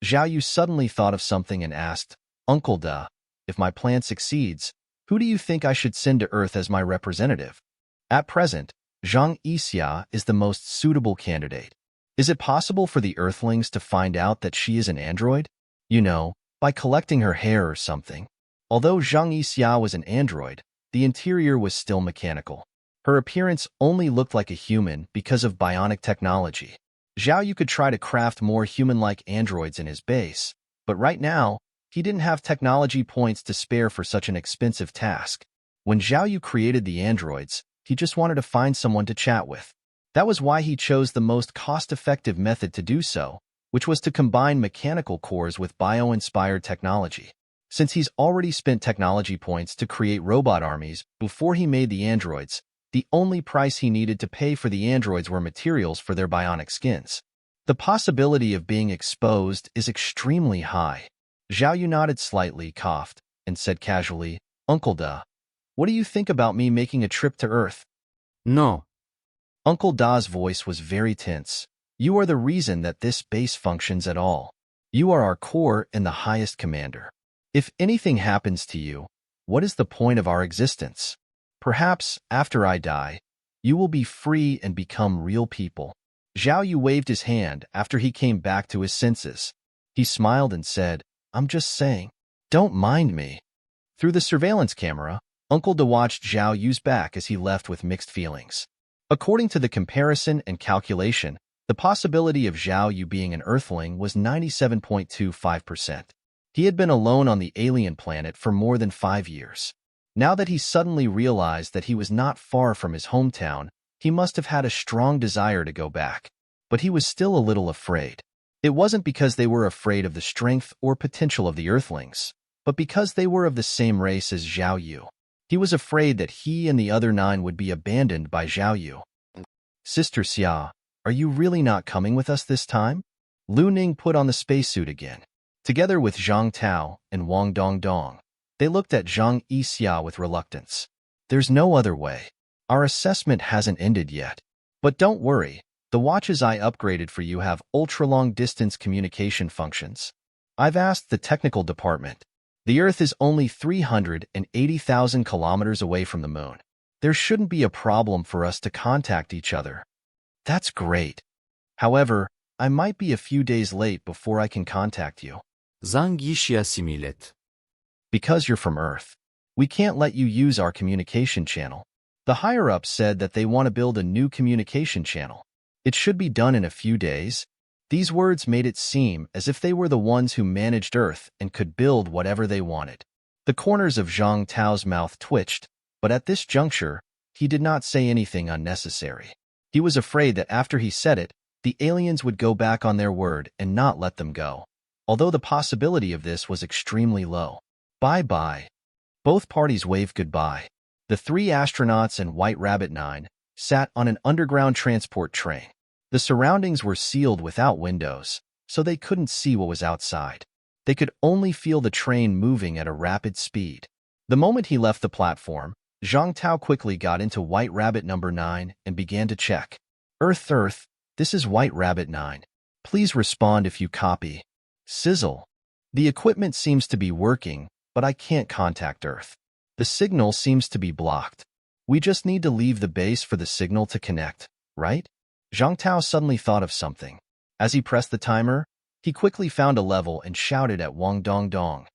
Zhao Yu suddenly thought of something and asked, Uncle Da, if my plan succeeds, who do you think I should send to Earth as my representative? At present, Zhang Yixia is the most suitable candidate. Is it possible for the Earthlings to find out that she is an android? You know, by collecting her hair or something. Although Zhang Yixia was an android, the interior was still mechanical. Her appearance only looked like a human because of bionic technology. Zhao Yu could try to craft more human-like androids in his base, but right now, he didn't have technology points to spare for such an expensive task. When Zhao Yu created the androids, he just wanted to find someone to chat with. That was why he chose the most cost-effective method to do so, which was to combine mechanical cores with bio-inspired technology. Since he's already spent technology points to create robot armies before he made the androids, the only price he needed to pay for the androids were materials for their bionic skins. The possibility of being exposed is extremely high. Zhao Yu nodded slightly, coughed, and said casually, Uncle Da, what do you think about me making a trip to Earth? No. Uncle Da's voice was very tense. You are the reason that this base functions at all. You are our core and the highest commander. If anything happens to you, what is the point of our existence? Perhaps, after I die, you will be free and become real people. Zhao Yu waved his hand after he came back to his senses. He smiled and said, I'm just saying, don't mind me. Through the surveillance camera, Uncle Da watched Zhao Yu's back as he left with mixed feelings. According to the comparison and calculation, the possibility of Zhao Yu being an Earthling was 97.25%. He had been alone on the alien planet for more than 5 years. Now that he suddenly realized that he was not far from his hometown, he must have had a strong desire to go back. But he was still a little afraid. It wasn't because they were afraid of the strength or potential of the Earthlings, but because they were of the same race as Zhao Yu. He was afraid that he and the other 9 would be abandoned by Zhao Yu. Sister Xia, are you really not coming with us this time? Lu Ning put on the spacesuit again. Together with Zhang Tao and Wang Dongdong, they looked at Zhang Yixia with reluctance. There's no other way. Our assessment hasn't ended yet. But don't worry, the watches I upgraded for you have ultra-long-distance communication functions. I've asked the technical department. The Earth is only 380,000 kilometers away from the Moon. There shouldn't be a problem for us to contact each other. That's great. However, I might be a few days late before I can contact you. Zhang Yixia similait. Because you're from Earth, we can't let you use our communication channel. The higher-ups said that they want to build a new communication channel. It should be done in a few days. These words made it seem as if they were the ones who managed Earth and could build whatever they wanted. The corners of Zhang Tao's mouth twitched, but at this juncture, he did not say anything unnecessary. He was afraid that after he said it, the aliens would go back on their word and not let them go. Although the possibility of this was extremely low. Bye-bye. Both parties waved goodbye. The 3 astronauts and White Rabbit 9 sat on an underground transport train. The surroundings were sealed without windows, so they couldn't see what was outside. They could only feel the train moving at a rapid speed. The moment he left the platform, Zhang Tao quickly got into White Rabbit number 9 and began to check. Earth, this is White Rabbit 9. Please respond if you copy. Sizzle. The equipment seems to be working, but I can't contact Earth. The signal seems to be blocked. We just need to leave the base for the signal to connect, right? Zhang Tao suddenly thought of something. As he pressed the timer, he quickly found a level and shouted at Wang Dongdong,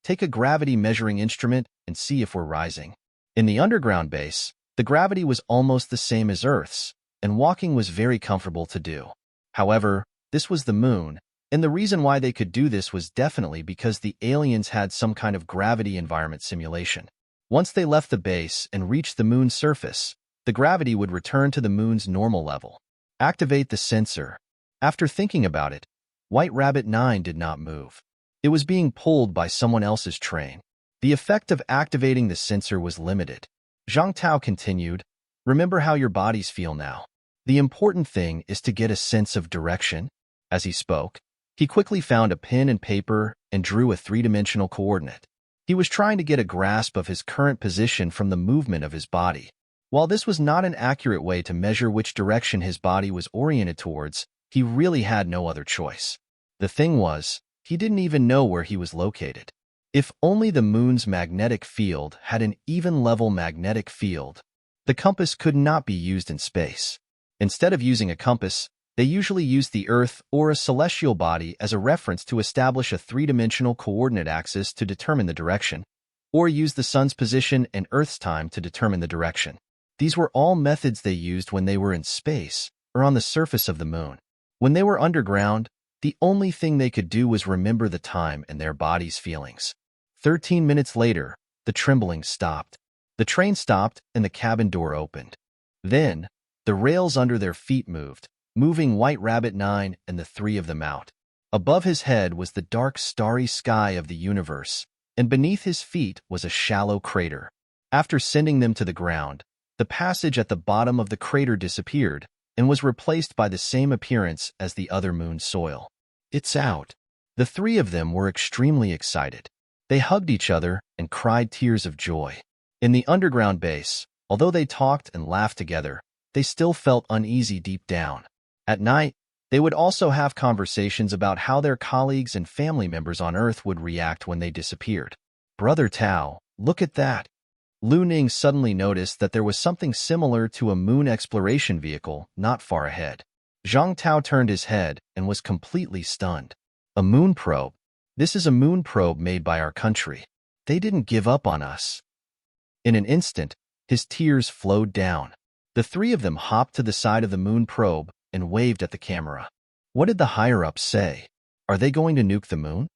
take a gravity measuring instrument and see if we're rising. In the underground base, the gravity was almost the same as Earth's, and walking was very comfortable to do. However, this was the Moon, and the reason why they could do this was definitely because the aliens had some kind of gravity environment simulation. Once they left the base and reached the Moon's surface, the gravity would return to the Moon's normal level. Activate the sensor. After thinking about it, White Rabbit 9 did not move. It was being pulled by someone else's train. The effect of activating the sensor was limited. Zhang Tao continued, remember how your bodies feel now. The important thing is to get a sense of direction. As he spoke, he quickly found a pen and paper and drew a 3-dimensional coordinate. He was trying to get a grasp of his current position from the movement of his body. While this was not an accurate way to measure which direction his body was oriented towards, he really had no other choice. The thing was, he didn't even know where he was located. If only the moon's magnetic field had an even-level magnetic field, the compass could not be used in space. Instead of using a compass, they usually use the Earth or a celestial body as a reference to establish a three-dimensional coordinate axis to determine the direction, or use the sun's position and Earth's time to determine the direction. These were all methods they used when they were in space or on the surface of the moon. When they were underground, the only thing they could do was remember the time and their body's feelings. 13 minutes later, the trembling stopped. The train stopped and the cabin door opened. Then, the rails under their feet moved, moving White Rabbit 9 and the three of them out. Above his head was the dark, starry sky of the universe, and beneath his feet was a shallow crater. After sending them to the ground, the passage at the bottom of the crater disappeared and was replaced by the same appearance as the other moon's soil. It's out. The three of them were extremely excited. They hugged each other and cried tears of joy. In the underground base, although they talked and laughed together, they still felt uneasy deep down. At night, they would also have conversations about how their colleagues and family members on Earth would react when they disappeared. Brother Tao, look at that. Lu Ning suddenly noticed that there was something similar to a moon exploration vehicle not far ahead. Zhang Tao turned his head and was completely stunned. A moon probe? This is a moon probe made by our country. They didn't give up on us. In an instant, his tears flowed down. The three of them hopped to the side of the moon probe and waved at the camera. What did the higher-ups say? Are they going to nuke the moon?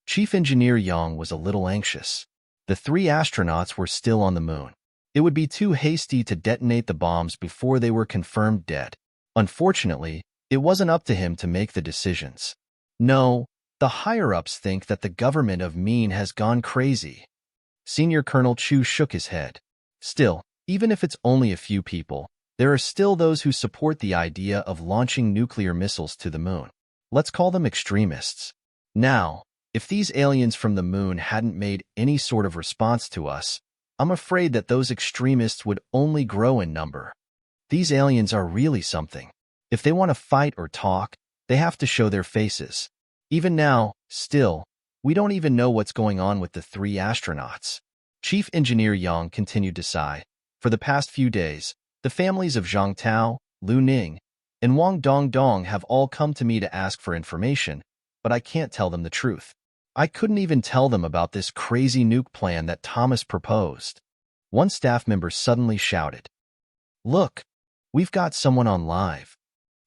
Chief Engineer Yang was a little anxious. The three astronauts were still on the moon. It would be too hasty to detonate the bombs before they were confirmed dead. Unfortunately, it wasn't up to him to make the decisions. No, the higher-ups think that the government of Min has gone crazy. Senior Colonel Chu shook his head. Still, even if it's only a few people, there are still those who support the idea of launching nuclear missiles to the moon. Let's call them extremists. Now, if these aliens from the moon hadn't made any sort of response to us, I'm afraid that those extremists would only grow in number. These aliens are really something. If they want to fight or talk, they have to show their faces. Even now, still, we don't even know what's going on with the three astronauts. Chief Engineer Yang continued to sigh. For the past few days, the families of Zhang Tao, Lu Ning, and Wang Dongdong have all come to me to ask for information, but I can't tell them the truth. I couldn't even tell them about this crazy nuke plan that Thomas proposed. One staff member suddenly shouted, "Look, we've got someone on live."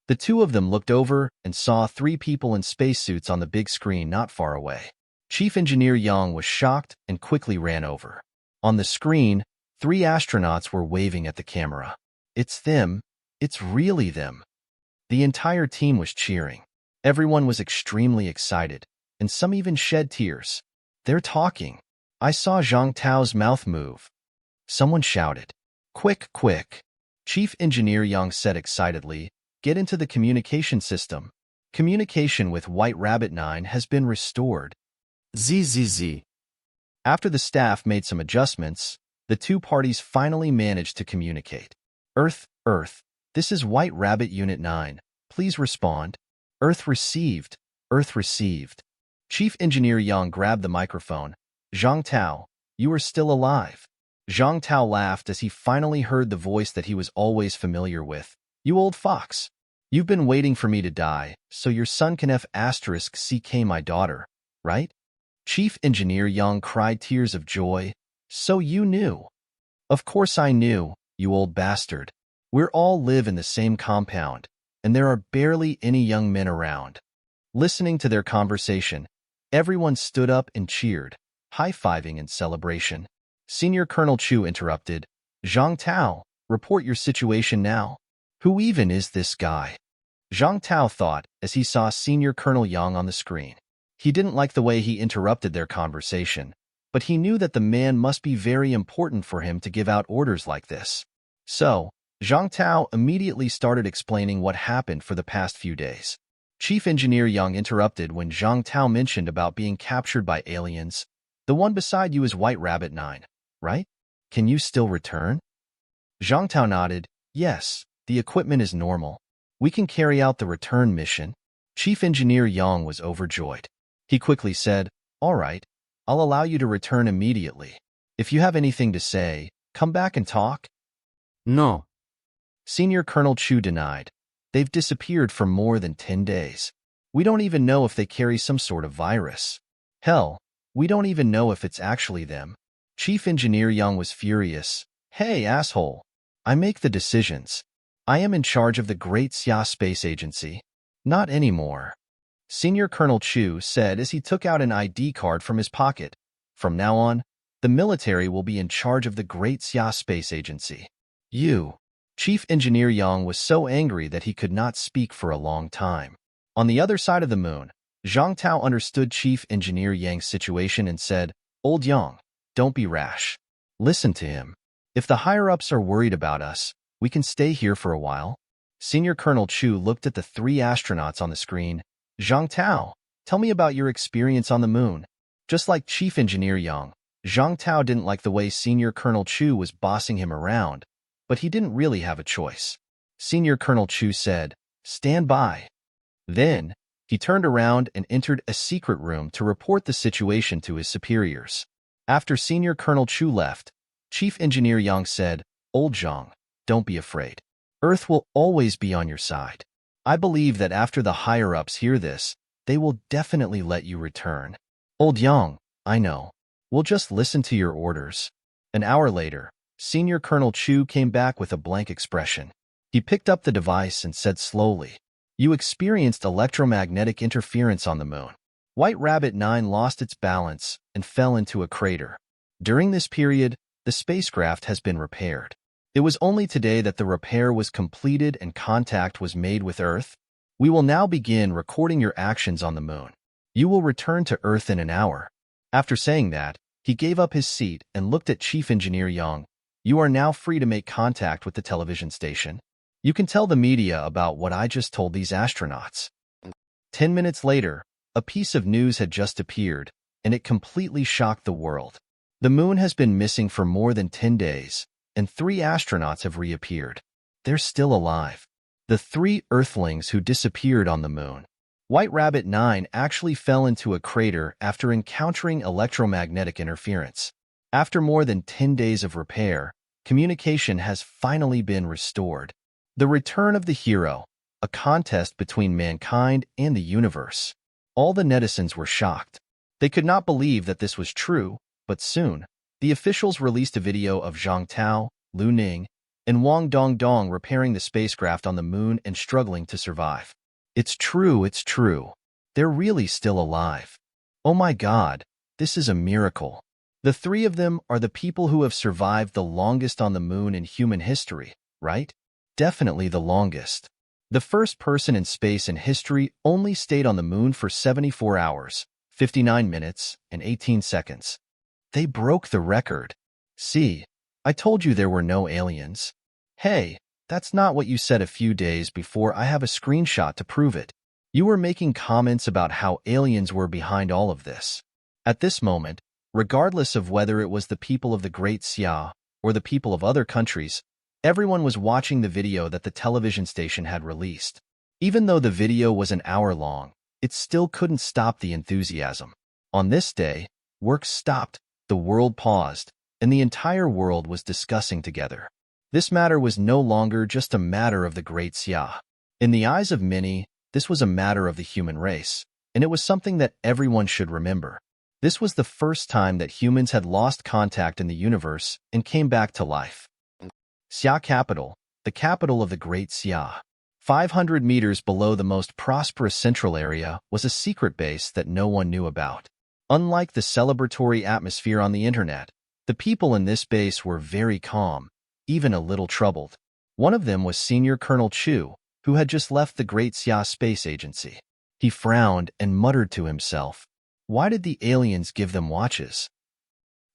The two of them looked over and saw three people in spacesuits on the big screen not far away. Chief Engineer Yang was shocked and quickly ran over. On the screen, three astronauts were waving at the camera. It's them. It's really them. The entire team was cheering. Everyone was extremely excited, and some even shed tears. They're talking. I saw Zhang Tao's mouth move. Someone shouted, "Quick, quick." Chief Engineer Yang said excitedly, "Get into the communication system. Communication with White Rabbit 9 has been restored." ZZZ. After the staff made some adjustments, the two parties finally managed to communicate. Earth, this is White Rabbit Unit 9. Please respond. Earth received. Earth received. Chief Engineer Yang grabbed the microphone. Zhang Tao, you are still alive. Zhang Tao laughed as he finally heard the voice that he was always familiar with. You old fox. You've been waiting for me to die, so your son can F***CK my daughter, right? Chief Engineer Yang cried tears of joy. So you knew. Of course I knew, you old bastard. We all live in the same compound, and there are barely any young men around. Listening to their conversation, everyone stood up and cheered, high-fiving in celebration. Senior Colonel Chu interrupted. Zhang Tao, report your situation now. Who even is this guy? Zhang Tao thought as he saw Senior Colonel Yang on the screen. He didn't like the way he interrupted their conversation, but he knew that the man must be very important for him to give out orders like this. So, Zhang Tao immediately started explaining what happened for the past few days. Chief Engineer Yang interrupted when Zhang Tao mentioned about being captured by aliens. The one beside you is White Rabbit 9, right? Can you still return? Zhang Tao nodded. Yes, the equipment is normal. We can carry out the return mission. Chief Engineer Yang was overjoyed. He quickly said, "All right, I'll allow you to return immediately. If you have anything to say, come back and talk." No. Senior Colonel Chu denied. "They've disappeared for more than 10 days. We don't even know if they carry some sort of virus. Hell, we don't even know if it's actually them." Chief Engineer Yang was furious. "Hey, asshole. I make the decisions. I am in charge of the Great Xia Space Agency. Not anymore." Senior Colonel Chu said as he took out an ID card from his pocket. "From now on, the military will be in charge of the Great Xia Space Agency. You." Chief Engineer Yang was so angry that he could not speak for a long time. On the other side of the moon, Zhang Tao understood Chief Engineer Yang's situation and said, "Old Yang, don't be rash. Listen to him. If the higher-ups are worried about us, we can stay here for a while." Senior Colonel Chu looked at the 3 astronauts on the screen. "Zhang Tao, tell me about your experience on the moon." Just like Chief Engineer Yang, Zhang Tao didn't like the way Senior Colonel Chu was bossing him around, but he didn't really have a choice. Senior Colonel Chu said, "Stand by." Then, he turned around and entered a secret room to report the situation to his superiors. After Senior Colonel Chu left, Chief Engineer Yang said, "Old Zhang, don't be afraid. Earth will always be on your side. I believe that after the higher-ups hear this, they will definitely let you return." "Old Yang, I know. We'll just listen to your orders." An hour later, Senior Colonel Chu came back with a blank expression. He picked up the device and said slowly, "You experienced electromagnetic interference on the moon. White Rabbit 9 lost its balance and fell into a crater. During this period, the spacecraft has been repaired. It was only today that the repair was completed and contact was made with Earth. We will now begin recording your actions on the moon. You will return to Earth in an hour." After saying that, he gave up his seat and looked at Chief Engineer Yang. "You are now free to make contact with the television station. You can tell the media about what I just told these astronauts." 10 minutes later, a piece of news had just appeared, and it completely shocked the world. The moon has been missing for more than 10 days, and 3 astronauts have reappeared. They're still alive. The 3 Earthlings who disappeared on the moon. White Rabbit 9 actually fell into a crater after encountering electromagnetic interference. After more than 10 days of repair, communication has finally been restored. The return of the hero, a contest between mankind and the universe. All the netizens were shocked. They could not believe that this was true, but soon, the officials released a video of Zhang Tao, Lu Ning, and Wang Dongdong repairing the spacecraft on the moon and struggling to survive. It's true. They're really still alive. Oh my God, this is a miracle. The 3 of them are the people who have survived the longest on the moon in human history, right? Definitely the longest. The first person in space in history only stayed on the moon for 74 hours, 59 minutes, and 18 seconds. They broke the record. See, I told you there were no aliens. Hey, that's not what you said a few days before. I have a screenshot to prove it. You were making comments about how aliens were behind all of this. At this moment, regardless of whether it was the people of the Great Xia or the people of other countries, everyone was watching the video that the television station had released. Even though the video was an hour long, it still couldn't stop the enthusiasm. On this day, work stopped, the world paused, and the entire world was discussing together. This matter was no longer just a matter of the Great Xia. In the eyes of many, this was a matter of the human race, and it was something that everyone should remember. This was the first time that humans had lost contact in the universe and came back to life. Xia Capital, the capital of the Great Xia. 500 meters below the most prosperous central area was a secret base that no one knew about. Unlike the celebratory atmosphere on the internet, the people in this base were very calm, even a little troubled. One of them was Senior Colonel Chu, who had just left the Great Xia Space Agency. He frowned and muttered to himself, "Why did the aliens give them watches?"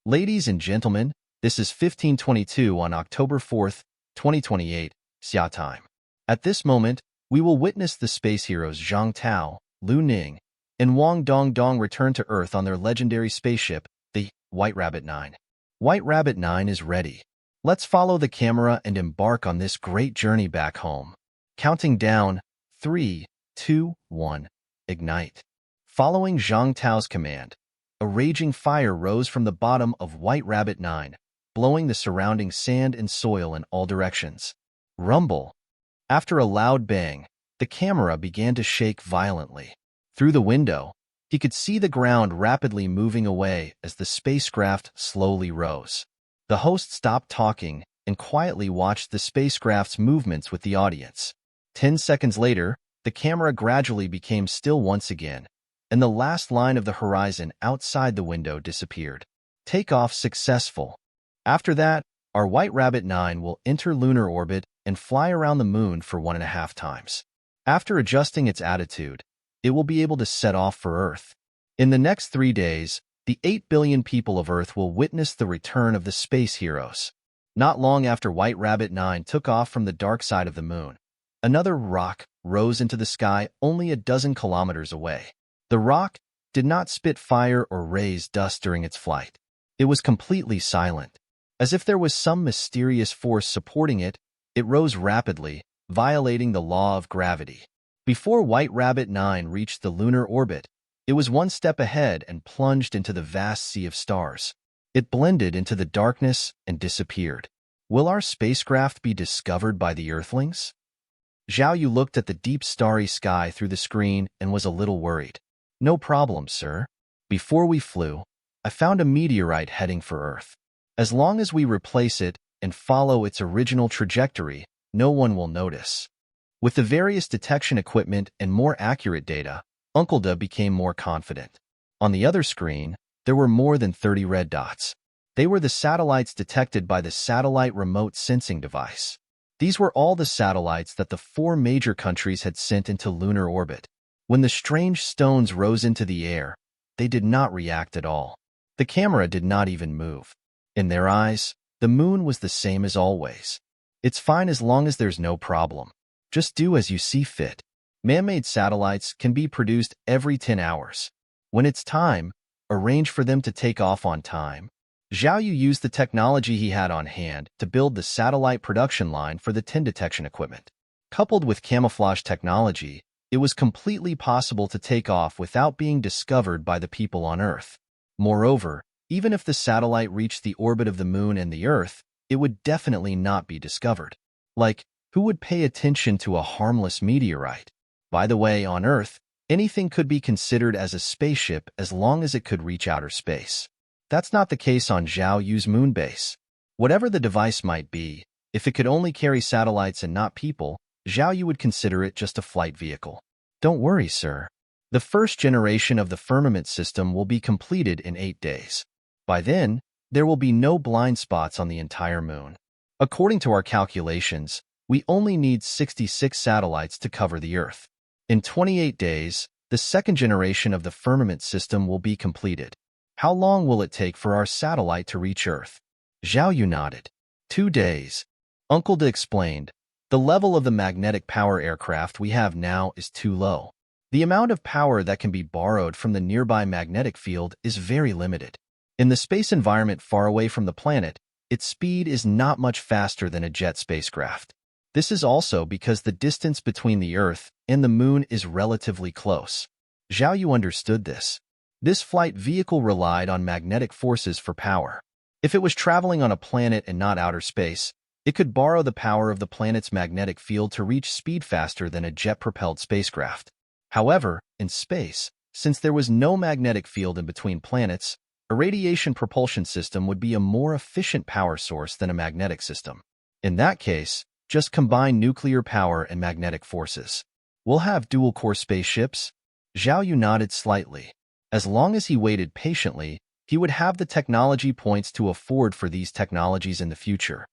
Ladies and gentlemen, this is 1522 on October 4th, 2028, Xia time. At this moment, we will witness the space heroes Zhang Tao, Lu Ning, and Wang Dongdong return to Earth on their legendary spaceship, the White Rabbit 9. White Rabbit 9 is ready. Let's follow the camera and embark on this great journey back home. Counting down, 3, 2, 1. ignite. Following Zhang Tao's command, a raging fire rose from the bottom of White Rabbit 9, blowing the surrounding sand and soil in all directions. Rumble. After a loud bang, the camera began to shake violently. Through the window, he could see the ground rapidly moving away as the spacecraft slowly rose. The host stopped talking and quietly watched the spacecraft's movements with the audience. 10 seconds later, the camera gradually became still once again, and the last line of the horizon outside the window disappeared. Takeoff successful. After that, our White Rabbit 9 will enter lunar orbit and fly around the moon for 1.5 times. After adjusting its attitude, it will be able to set off for Earth. In the next 3 days, the 8 billion people of Earth will witness the return of the space heroes. Not long after White Rabbit 9 took off from the dark side of the moon, another rock rose into the sky only a dozen kilometers away. The rock did not spit fire or raise dust during its flight. It was completely silent. As if there was some mysterious force supporting it, it rose rapidly, violating the law of gravity. Before White Rabbit 9 reached the lunar orbit, it was one step ahead and plunged into the vast sea of stars. It blended into the darkness and disappeared. Will our spacecraft be discovered by the Earthlings? Zhao Yu looked at the deep starry sky through the screen and was a little worried. No problem, sir. Before we flew, I found a meteorite heading for Earth. As long as we replace it and follow its original trajectory, no one will notice. With the various detection equipment and more accurate data, Uncle Da became more confident. On the other screen, there were more than 30 red dots. They were the satellites detected by the Satellite Remote Sensing Device. These were all the satellites that the 4 major countries had sent into lunar orbit. When the strange stones rose into the air, they did not react at all. The camera did not even move. In their eyes, the moon was the same as always. It's fine as long as there's no problem. Just do as you see fit. Man-made satellites can be produced every 10 hours. When it's time, arrange for them to take off on time. Zhao Yu used the technology he had on hand to build the satellite production line for the 10 detection equipment. Coupled with camouflage technology, it was completely possible to take off without being discovered by the people on Earth. Moreover, even if the satellite reached the orbit of the moon and the Earth, it would definitely not be discovered. Like, who would pay attention to a harmless meteorite? By the way, on Earth, anything could be considered as a spaceship as long as it could reach outer space. That's not the case on Zhao Yu's moon base. Whatever the device might be, if it could only carry satellites and not people, Zhao Yu would consider it just a flight vehicle. Don't worry, sir. The first generation of the firmament system will be completed in 8 days. By then, there will be no blind spots on the entire moon. According to our calculations, we only need 66 satellites to cover the Earth. In 28 days, the second generation of the firmament system will be completed. How long will it take for our satellite to reach Earth? Zhao Yu nodded. 2 days. Uncle Da explained. The level of the magnetic power aircraft we have now is too low. The amount of power that can be borrowed from the nearby magnetic field is very limited. In the space environment far away from the planet, its speed is not much faster than a jet spacecraft. This is also because the distance between the Earth and the Moon is relatively close. Zhao Yu understood this. This flight vehicle relied on magnetic forces for power. If it was traveling on a planet and not outer space, it could borrow the power of the planet's magnetic field to reach speed faster than a jet-propelled spacecraft. However, in space, since there was no magnetic field in between planets, a radiation propulsion system would be a more efficient power source than a magnetic system. In that case, just combine nuclear power and magnetic forces. We'll have dual-core spaceships? Zhao Yu nodded slightly. As long as he waited patiently, he would have the technology points to afford for these technologies in the future.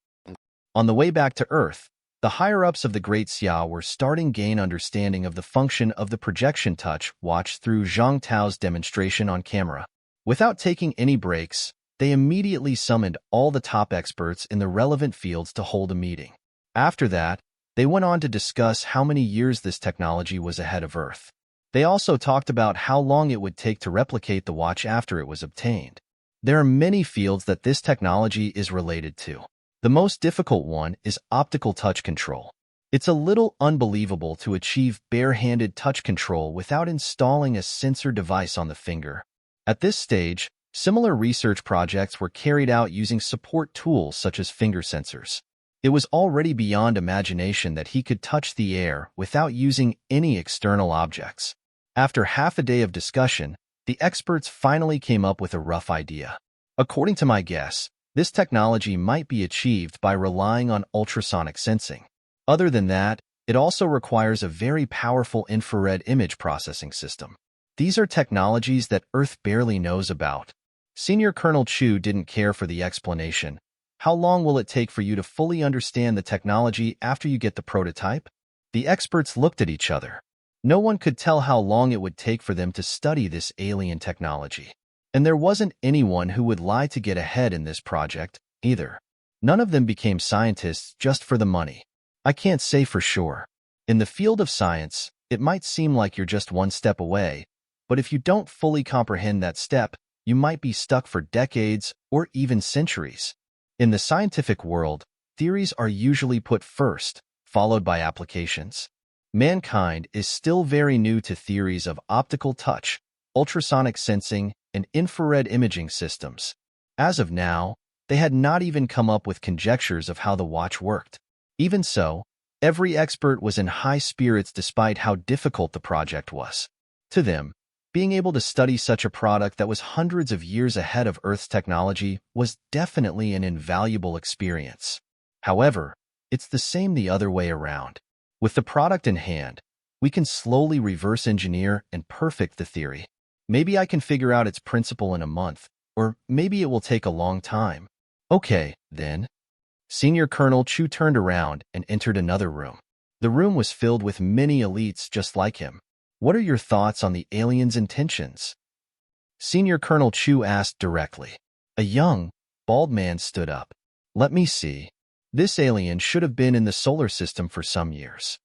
On the way back to Earth, the higher-ups of the Great Xia were starting to gain understanding of the function of the projection touch watched through Zhang Tao's demonstration on camera. Without taking any breaks, they immediately summoned all the top experts in the relevant fields to hold a meeting. After that, they went on to discuss how many years this technology was ahead of Earth. They also talked about how long it would take to replicate the watch after it was obtained. There are many fields that this technology is related to. The most difficult one is optical touch control. It's a little unbelievable to achieve bare-handed touch control without installing a sensor device on the finger. At this stage, similar research projects were carried out using support tools such as finger sensors. It was already beyond imagination that he could touch the air without using any external objects. After half a day of discussion, the experts finally came up with a rough idea. According to my guess, this technology might be achieved by relying on ultrasonic sensing. Other than that, it also requires a very powerful infrared image processing system. These are technologies that Earth barely knows about. Senior Colonel Chu didn't care for the explanation. How long will it take for you to fully understand the technology after you get the prototype? The experts looked at each other. No one could tell how long it would take for them to study this alien technology. And there wasn't anyone who would lie to get ahead in this project, either. None of them became scientists just for the money. I can't say for sure. In the field of science, it might seem like you're just one step away, but if you don't fully comprehend that step, you might be stuck for decades or even centuries. In the scientific world, theories are usually put first, followed by applications. Mankind is still very new to theories of optical touch, ultrasonic sensing, and infrared imaging systems. As of now, they had not even come up with conjectures of how the watch worked. Even so, every expert was in high spirits despite how difficult the project was. To them, being able to study such a product that was hundreds of years ahead of Earth's technology was definitely an invaluable experience. However, it's the same the other way around. With the product in hand, we can slowly reverse engineer and perfect the theory. Maybe I can figure out its principle in a month, or maybe it will take a long time. Okay, then. Senior Colonel Chu turned around and entered another room. The room was filled with many elites just like him. What are your thoughts on the aliens' intentions? Senior Colonel Chu asked directly. A young, bald man stood up. Let me see. This alien should have been in the solar system for some years.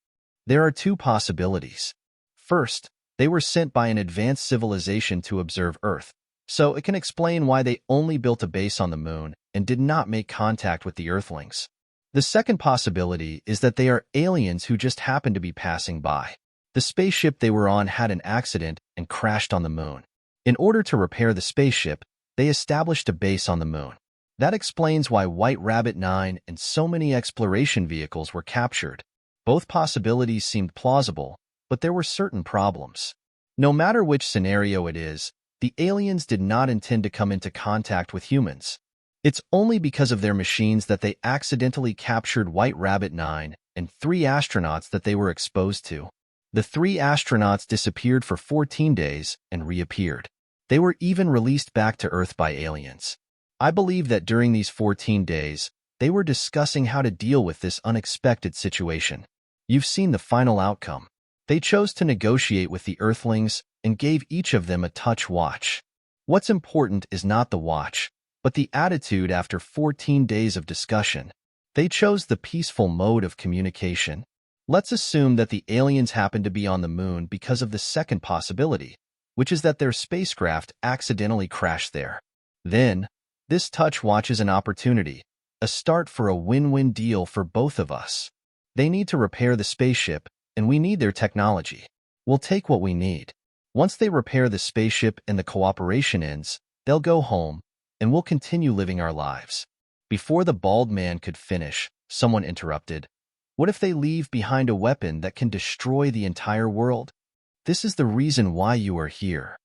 There are two possibilities. First, they were sent by an advanced civilization to observe Earth, so it can explain why they only built a base on the moon and did not make contact with the Earthlings. The second possibility is that they are aliens who just happened to be passing by. The spaceship they were on had an accident and crashed on the moon. In order to repair the spaceship, they established a base on the moon. That explains why White Rabbit 9 and so many exploration vehicles were captured. Both possibilities seemed plausible, but there were certain problems. No matter which scenario it is, the aliens did not intend to come into contact with humans. It's only because of their machines that they accidentally captured White Rabbit 9 and 3 astronauts that they were exposed to. The 3 astronauts disappeared for 14 days and reappeared. They were even released back to Earth by aliens. I believe that during these 14 days, they were discussing how to deal with this unexpected situation. You've seen the final outcome. They chose to negotiate with the Earthlings and gave each of them a touch watch. What's important is not the watch, but the attitude after 14 days of discussion. They chose the peaceful mode of communication. Let's assume that the aliens happened to be on the moon because of the second possibility, which is that their spacecraft accidentally crashed there. Then, this touch watch is an opportunity, a start for a win-win deal for both of us. They need to repair the spaceship, and we need their technology. We'll take what we need. Once they repair the spaceship and the cooperation ends, they'll go home, and we'll continue living our lives. Before the bald man could finish, someone interrupted. What if they leave behind a weapon that can destroy the entire world? This is the reason why you are here.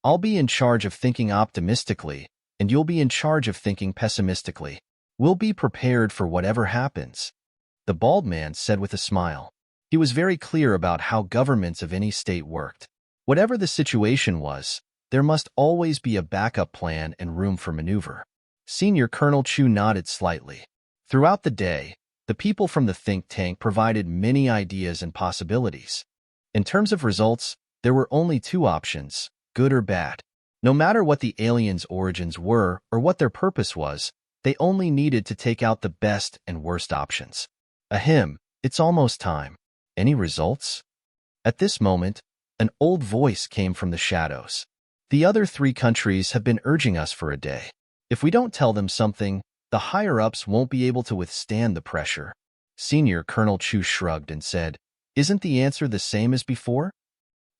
I'll be in charge of thinking optimistically, and you'll be in charge of thinking pessimistically. We'll be prepared for whatever happens. The bald man said with a smile. He was very clear about how governments of any state worked. Whatever the situation was, there must always be a backup plan and room for maneuver. Senior Colonel Chu nodded slightly. Throughout the day, the people from the think tank provided many ideas and possibilities. In terms of results, there were only 2 options, good or bad. No matter what the aliens' origins were or what their purpose was, they only needed to take out the best and worst options. Ahem, it's almost time. Any results? At this moment, an old voice came from the shadows. The other 3 countries have been urging us for a day. If we don't tell them something, the higher-ups won't be able to withstand the pressure. Senior Colonel Chu shrugged and said, "Isn't the answer the same as before?"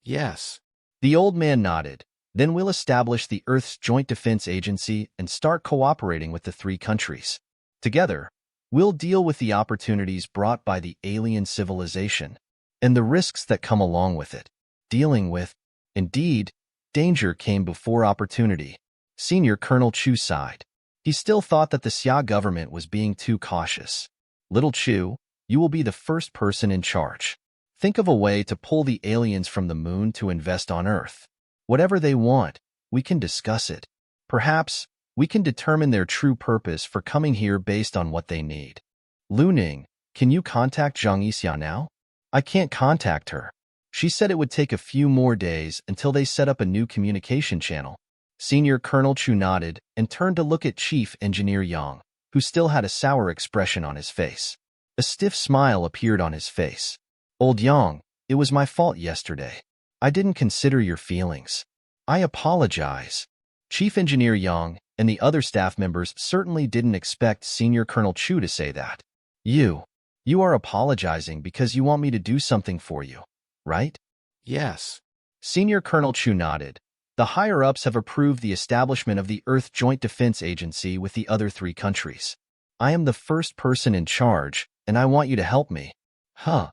Yes. The old man nodded. "Then we'll establish the Earth's Joint Defense Agency and start cooperating with the three countries. Together, we'll deal with the opportunities brought by the alien civilization and the risks that come along with it. Indeed, danger came before opportunity." Senior Colonel Chu sighed. He still thought that the Xia government was being too cautious. "Little Chu, you will be the first person in charge. Think of a way to pull the aliens from the moon to invest on Earth. Whatever they want, we can discuss it. Perhaps we can determine their true purpose for coming here based on what they need." "Lu Ning, can you contact Zhang Yixia now?" "I can't contact her. She said it would take a few more days until they set up a new communication channel." Senior Colonel Chu nodded and turned to look at Chief Engineer Yang, who still had a sour expression on his face. A stiff smile appeared on his face. "Old Yang, it was my fault yesterday. I didn't consider your feelings. I apologize." Chief Engineer Yang and the other staff members certainly didn't expect Senior Colonel Chu to say that. You are apologizing because you want me to do something for you, right?" Yes. Senior Colonel Chu nodded. "The higher-ups have approved the establishment of the Earth Joint Defense Agency with the other three countries. I am the first person in charge, and I want you to help me." "Huh?"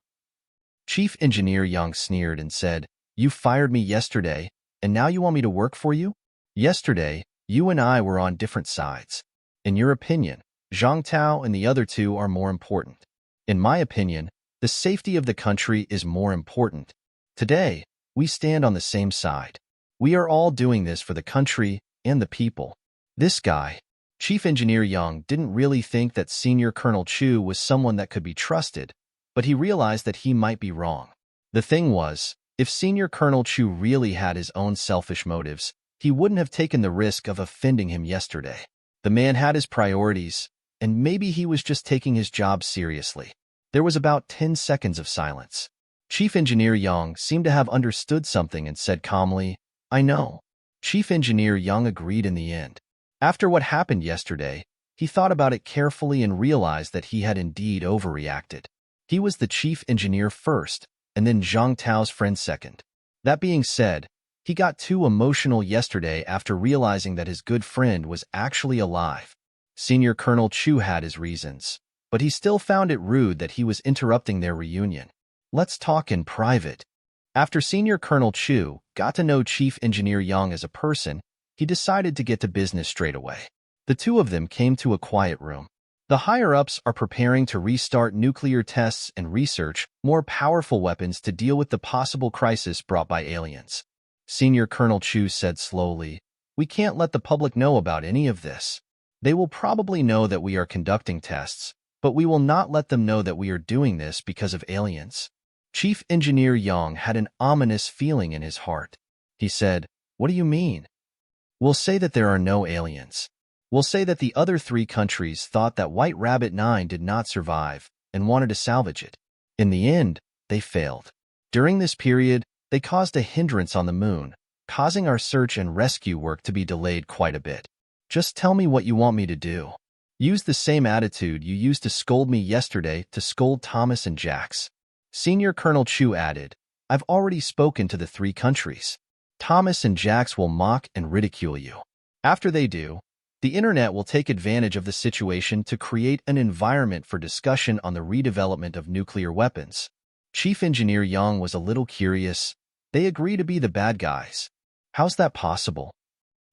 Chief Engineer Yang sneered and said, "You fired me yesterday, and now you want me to work for you? Yesterday, you and I were on different sides. In your opinion, Zhang Tao and the other two are more important. In my opinion, the safety of the country is more important. Today, we stand on the same side. We are all doing this for the country and the people." This guy, Chief Engineer Yang, didn't really think that Senior Colonel Chu was someone that could be trusted, but he realized that he might be wrong. The thing was, if Senior Colonel Chu really had his own selfish motives, he wouldn't have taken the risk of offending him yesterday. The man had his priorities, and maybe he was just taking his job seriously. There was about 10 seconds of silence. Chief Engineer Yang seemed to have understood something and said calmly, "I know." Chief Engineer Yang agreed in the end. After what happened yesterday, he thought about it carefully and realized that he had indeed overreacted. He was the chief engineer first, and then Zhang Tao's friend second. That being said, he got too emotional yesterday after realizing that his good friend was actually alive. Senior Colonel Chu had his reasons, but he still found it rude that he was interrupting their reunion. "Let's talk in private." After Senior Colonel Chu got to know Chief Engineer Yang as a person, he decided to get to business straight away. The two of them came to a quiet room. The higher-ups are preparing to restart nuclear tests and research more powerful weapons to deal with the possible crisis brought by aliens. Senior Colonel Chu said slowly, "We can't let the public know about any of this. They will probably know that we are conducting tests, but we will not let them know that we are doing this because of aliens." Chief Engineer Yang had an ominous feeling in his heart. He said, "What do you mean?" "We'll say that there are no aliens. We'll say that the other three countries thought that White Rabbit 9 did not survive and wanted to salvage it. In the end, they failed. During this period, they caused a hindrance on the moon, causing our search and rescue work to be delayed quite a bit. Just tell me what you want me to do. Use the same attitude you used to scold me yesterday to scold Thomas and Jax." Senior Colonel Chu added, "I've already spoken to the three countries. Thomas and Jax will mock and ridicule you. After they do, the internet will take advantage of the situation to create an environment for discussion on the redevelopment of nuclear weapons." Chief Engineer Yang was a little curious. They agree to be the bad guys. How's that possible?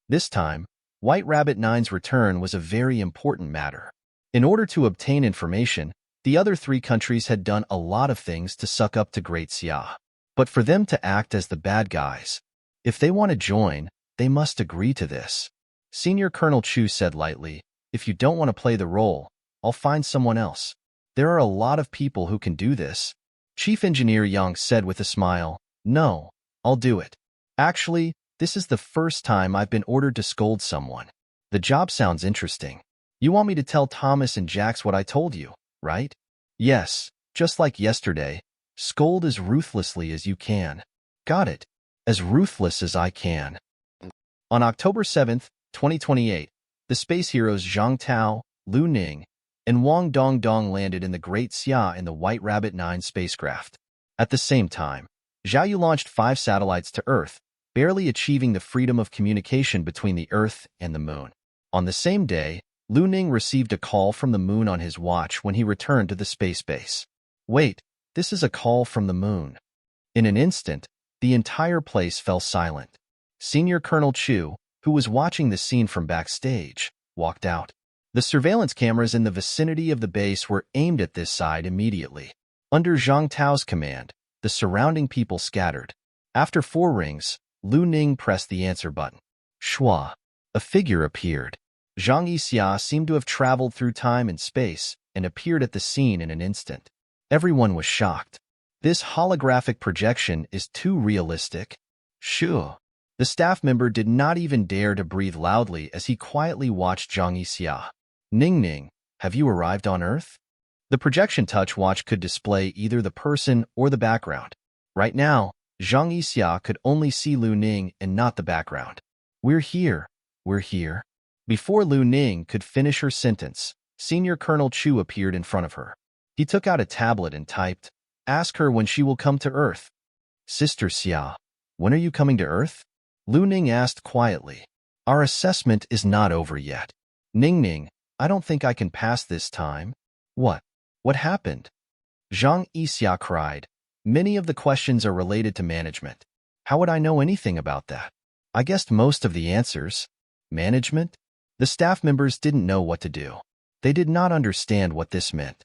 This time, White Rabbit 9's return was a very important matter. In order to obtain information, the other three countries had done a lot of things to suck up to Great Xia. But for them to act as the bad guys, if they want to join, they must agree to this. Senior Colonel Chu said lightly, "If you don't want to play the role, I'll find someone else. There are a lot of people who can do this." Chief Engineer Yang said with a smile, "No, I'll do it. Actually, this is the first time I've been ordered to scold someone. The job sounds interesting. You want me to tell Thomas and Jax what I told you, right?" "Yes, just like yesterday. Scold as ruthlessly as you can." "Got it. As ruthless as I can." On October 7th, 2028, the space heroes Zhang Tao, Lu Ning, and Wang Dongdong landed in the Great Xia in the White Rabbit 9 spacecraft. At the same time, Zhao Yu launched 5 satellites to Earth, barely achieving the freedom of communication between the Earth and the Moon. On the same day, Lu Ning received a call from the Moon on his watch when he returned to the space base. Wait, this is a call from the Moon. In an instant, the entire place fell silent. Senior Colonel Chu, who was watching the scene from backstage, walked out. The surveillance cameras in the vicinity of the base were aimed at this side immediately. Under Zhang Tao's command, the surrounding people scattered. After 4 rings, Lu Ning pressed the answer button. Shua. A figure appeared. Zhang Yixia seemed to have traveled through time and space and appeared at the scene in an instant. Everyone was shocked. This holographic projection is too realistic. Sure. The staff member did not even dare to breathe loudly as he quietly watched Zhang Yixia. Ning Ning, have you arrived on Earth? The projection touch watch could display either the person or the background. Right now, Zhang Yixia could only see Lu Ning and not the background. We're here. We're here. Before Lu Ning could finish her sentence, Senior Colonel Chu appeared in front of her. He took out a tablet and typed, "Ask her when she will come to Earth." Sister Xia, when are you coming to Earth? Lu Ning asked quietly. Our assessment is not over yet. Ning Ning, I don't think I can pass this time. What? What happened? Zhang Yixia cried. Many of the questions are related to management. How would I know anything about that? I guessed most of the answers. Management? The staff members didn't know what to do. They did not understand what this meant.